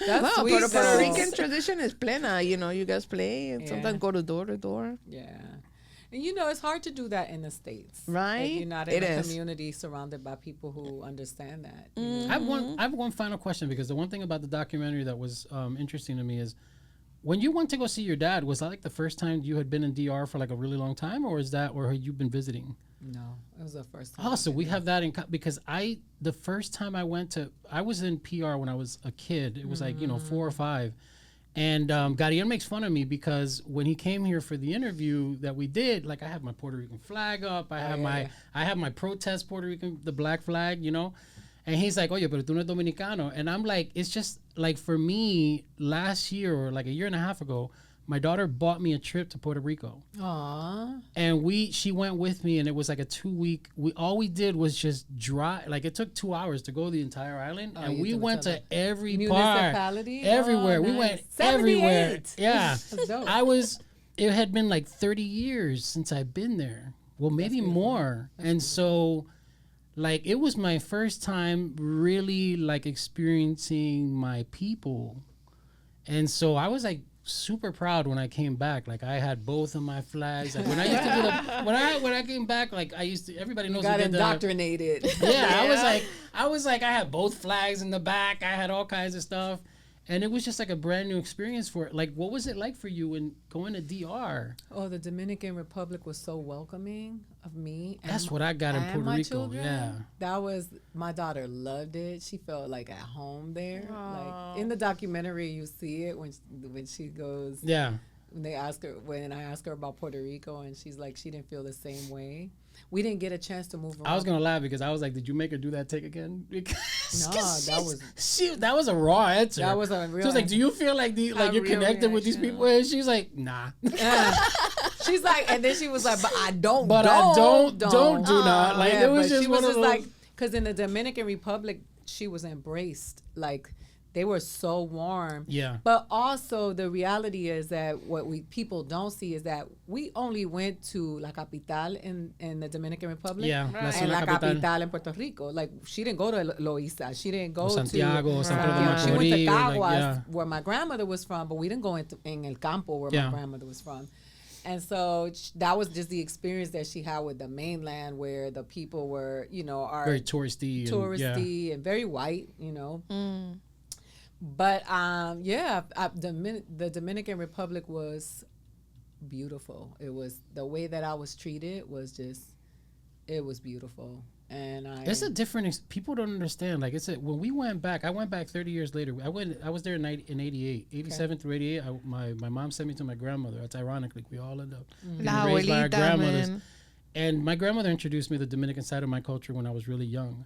That's sweet. But the Puerto though. Rican tradition is plena. You know, you guys play and sometimes go to door. Yeah. And you know, it's hard to do that in the States. Right? If you're not in a community surrounded by people who understand that. I have one final question, because the one thing about the documentary that was interesting to me is when you went to go see your dad, was that like the first time you had been in DR for like a really long time, or had you been visiting? No, it was the first time. Oh, so we have that in because the first time I was in PR when I was a kid. It was like 4 or 5. And Gadiel makes fun of me because when he came here for the interview that we did, like I have my Puerto Rican flag up, I have my protest Puerto Rican, the black flag, you know, and he's like, "Oye, pero tú no es dominicano," and I'm like, it's just like for me, last year or like a year and a half ago, my daughter bought me a trip to Puerto Rico. Aww. And she went with me, and it was like a 2-week. All we did was just drive. Like it took 2 hours to go the entire island, and we went to every part, everywhere. We went everywhere. Yeah, It had been like 30 years since I'd been there. Well, maybe more. And so, like, it was my first time really like experiencing my people, and so I was like super proud when I came back. Like I had both of my flags. Like when I used to do when I came back, like everybody knows. Got indoctrinated. Yeah, I was like I had both flags in the back. I had all kinds of stuff, and it was just like a brand new experience for it. Like, what was it like for you when going to DR? Oh, the Dominican Republic was so welcoming of me. That's what I got in Puerto Rico. Children. Yeah, that was, my daughter loved it. She felt like at home there. Aww. Like in the documentary, you see it when she goes. Yeah. When I asked her about Puerto Rico, and she's like, she didn't feel the same way. We didn't get a chance to move around. I was gonna laugh because I was like, "Did you make her do that take again?" No, that was a raw answer. That was a real. She was like, "Do you feel like you're connected with these people?" And she's like, "Nah." She's like, and then she was like, "But I don't. But I don't do not." Like it was just she one was of those. Like, because in the Dominican Republic, she was embraced. Like they were so warm. Yeah. But also the reality is that what people don't see is that we only went to La Capital in the Dominican Republic. Yeah. Right. And La Capital in Puerto Rico. Like she didn't go to Loíza. She didn't go Santiago, to Santiago. She went to Caguas, where my grandmother was from, but we didn't go in El Campo, where my grandmother was from. And so that was just the experience that she had with the mainland, where the people were, are very touristy and very white, But the Dominican Republic was beautiful. It was the way that I was treated was it was beautiful. And it's a different. People don't understand. Like when we went back, I went back 30 years later. I was there in 88, 87 through 88. My mom sent me to my grandmother. That's ironically we all end up being raised by our grandmothers. Man. And my grandmother introduced me to the Dominican side of my culture when I was really young.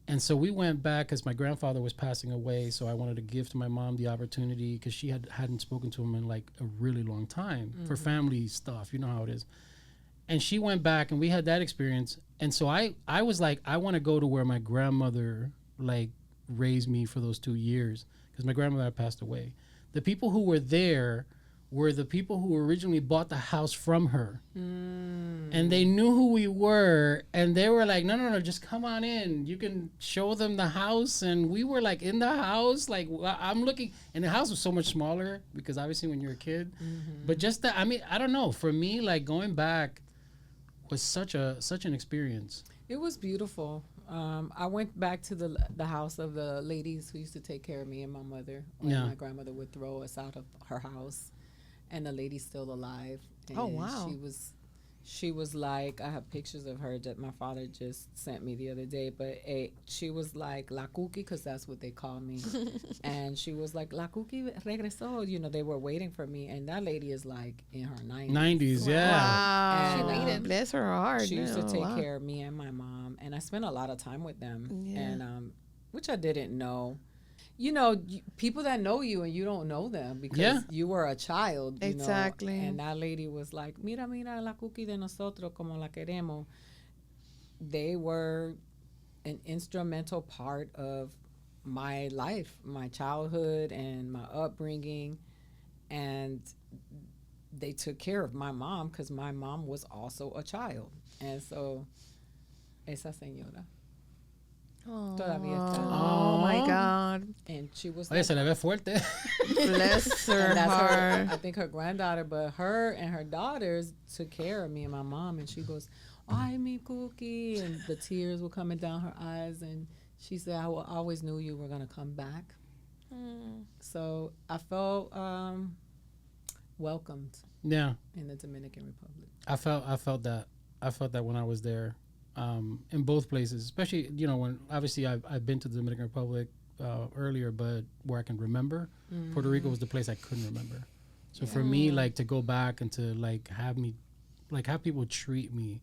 And so we went back because my grandfather was passing away. So I wanted to give to my mom the opportunity because she hadn't spoken to him in like a really long time for family stuff. You know how it is. And she went back and we had that experience. And so I was like, I want to go to where my grandmother like raised me for those 2 years because my grandmother had passed away. The people who were there were the people who originally bought the house from her. And they knew who we were. And they were like, no, just come on in. You can show them the house. And we were like in the house. Like I'm looking. And the house was so much smaller because obviously when you're a kid. But just that, I mean, I don't know. For me, like going back was such an experience. It was beautiful. I went back to the house of the ladies who used to take care of me and my mother when my grandmother would throw us out of her house, and the lady's still alive. And oh wow! She was like, I have pictures of her that my father just sent me the other day, but she was like La Cookie, because that's what they call me. And she was like, La Cookie regresó. They were waiting for me. And that lady is like in her 90s. 90s, yeah. Wow. And, she waited. Bless her heart. She used to take care of me and my mom. And I spent a lot of time with them. Yeah. And which I didn't know. You know, people that know you and you don't know them because you were a child. You exactly. know? And that lady was like, mira, mira la cookie de nosotros como la queremos. They were an instrumental part of my life, my childhood and my upbringing. And they took care of my mom because my mom was also a child. And so, esa señora. Todavía está. Oh my God. And she was like, se le ve fuerte. Bless her heart. I think her granddaughter, but her and her daughters took care of me and my mom. And she goes, "Ay, mi cookie," and the tears were coming down her eyes. And she said, "I always knew you were gonna come back." So I felt welcomed. Yeah. In the Dominican Republic. I felt that when I was there. In both places, especially, you know, when obviously I've been to the Dominican Republic earlier, but where I can remember, Puerto Rico was the place I couldn't remember. So for me, like, to go back and to like have people treat me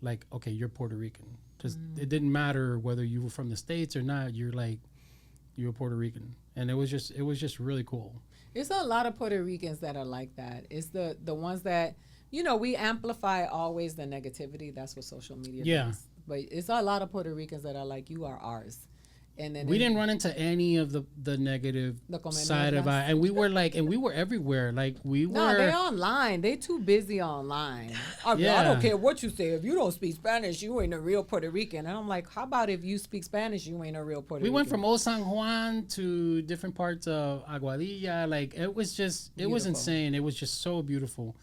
like, okay, you're Puerto Rican, because it didn't matter whether you were from the States or not. You're Puerto Rican, and it was just really cool. It's a lot of Puerto Ricans that are like that. It's the ones that, you know, we amplify always the negativity. That's what social media does. But it's a lot of Puerto Ricans that are like, you are ours. And then we didn't run into any of the negative side of it. And we were everywhere. Like we were. No, they're online. They too busy online. I don't care what you say. If you don't speak Spanish, you ain't a real Puerto Rican. And I'm like, how about if you speak Spanish, you ain't a real Puerto Rican? We went from Old San Juan to different parts of Aguadilla. Like it was insane. It was just so beautiful.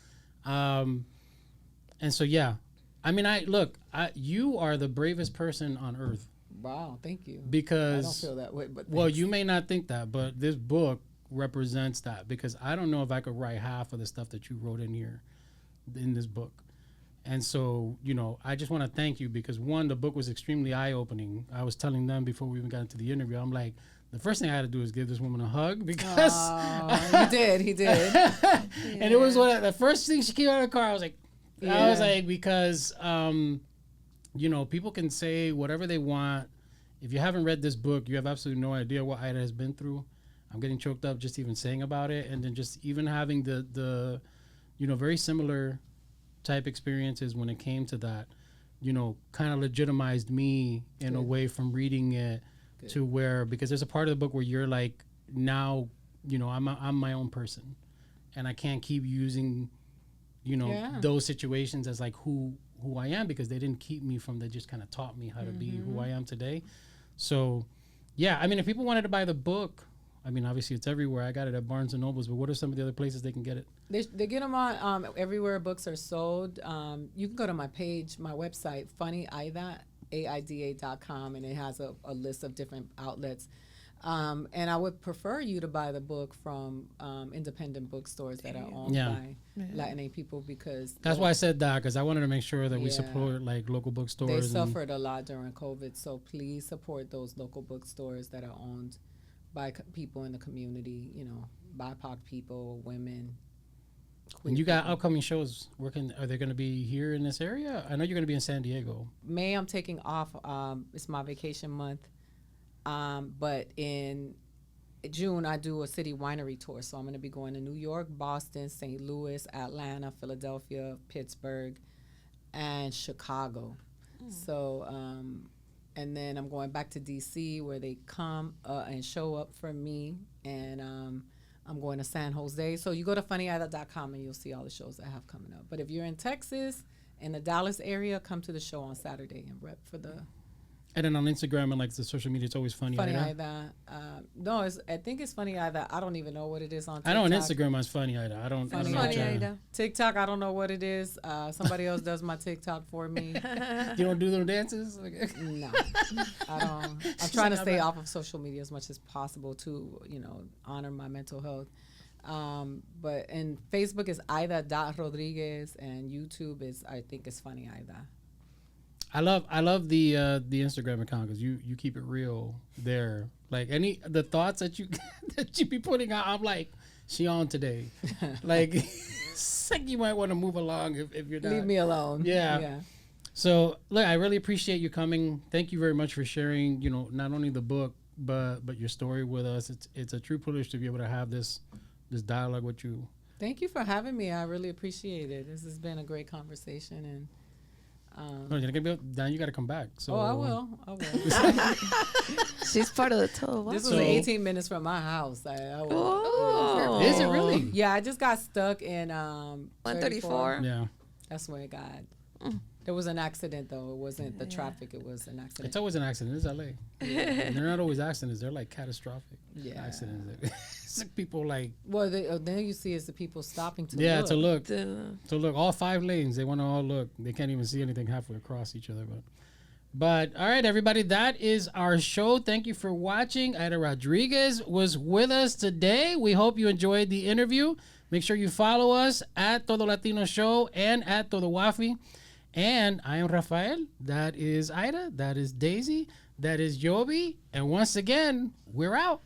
And so, yeah, I mean, you are the bravest person on earth. Wow. Thank you. Because I don't feel that way, but well, you may not think that, but this book represents that, because I don't know if I could write half of the stuff that you wrote in this book. And so, you know, I just want to thank you because one, the book was extremely eye opening. I was telling them before we even got into the interview, I'm like, the first thing I had to do is give this woman a hug because he did. And it was the first thing she came out of the car. I was like, because you know, people can say whatever they want. If you haven't read this book, you have absolutely no idea what Aida has been through. I'm getting choked up just even saying about it, and then just even having the you know, very similar type experiences when it came to that, you know, kind of legitimized me in a way from reading it. To where, because there's a part of the book where you're like, now, you know, I'm my own person, and I can't keep using, you know, those situations as like who I am, because they didn't keep me from, they just kind of taught me how to be who I am today. So, yeah, I mean, if people wanted to buy the book, I mean, obviously it's everywhere. I got it at Barnes and Nobles, but what are some of the other places they can get it? They get them on everywhere books are sold. You can go to my page, my website, Funny Aida. AIDA.com, and it has a list of different outlets. And I would prefer you to buy the book from independent bookstores that are owned by Latin people, because that's why I said that, because I wanted to make sure that we support like local bookstores. They suffered a lot during COVID, so please support those local bookstores that are owned by people in the community, you know, BIPOC people, women. And you got upcoming shows working. Are they going to be here in this area? I know you're going to be in San Diego. May, I'm taking off. It's my vacation month. But in June, I do a city winery tour. So I'm going to be going to New York, Boston, St. Louis, Atlanta, Philadelphia, Pittsburgh, and Chicago. So, and then I'm going back to D.C. where they come and show up for me. And I'm going to San Jose. So you go to funnyaida.com and you'll see all the shows I have coming up. But if you're in Texas, in the Dallas area, come to the show on Saturday and rep for the... And then on Instagram and like the social media, it's always Funny Aida. No, I think it's Funny Aida. I don't even know what it is on TikTok. I know on Instagram it's Funny Aida. I don't know. Aida. TikTok, I don't know what it is. Somebody else does my TikTok for me. You don't do them dances? No, I don't. I'm trying to stay off of social media as much as possible to, you know, honor my mental health. But and Facebook is Aida.Rodriguez, and YouTube is, I think it's Funny Aida. I love the Instagram account because you keep it real there. Like the thoughts that you be putting out, I'm like, she on today. Like, it's like you might want to move along if you're not. Leave me alone. Yeah. So, look, I really appreciate you coming. Thank you very much for sharing, not only the book, but your story with us. It's a true privilege to be able to have this dialogue with you. Thank you for having me. I really appreciate it. This has been a great conversation, and now you got to come back. So. I will. She's part of the tour. This was 18 minutes from my house. Is it really? Yeah, I just got stuck in 134. Yeah. That's where it got. There was an accident, though. It wasn't the traffic. It was an accident. It's always an accident. It's LA. And they're not always accidents. They're like catastrophic accidents. It's like people like... Well, then you see is the people stopping to look. Yeah, to look. To look. All 5 lanes, they want to all look. They can't even see anything halfway across each other. But all right, everybody, that is our show. Thank you for watching. Aida Rodriguez was with us today. We hope you enjoyed the interview. Make sure you follow us at Todo Latino Show and at Todo Wafi. And I am Rafael. That is Aida. That is Daisy. That is Yobi. And once again, we're out.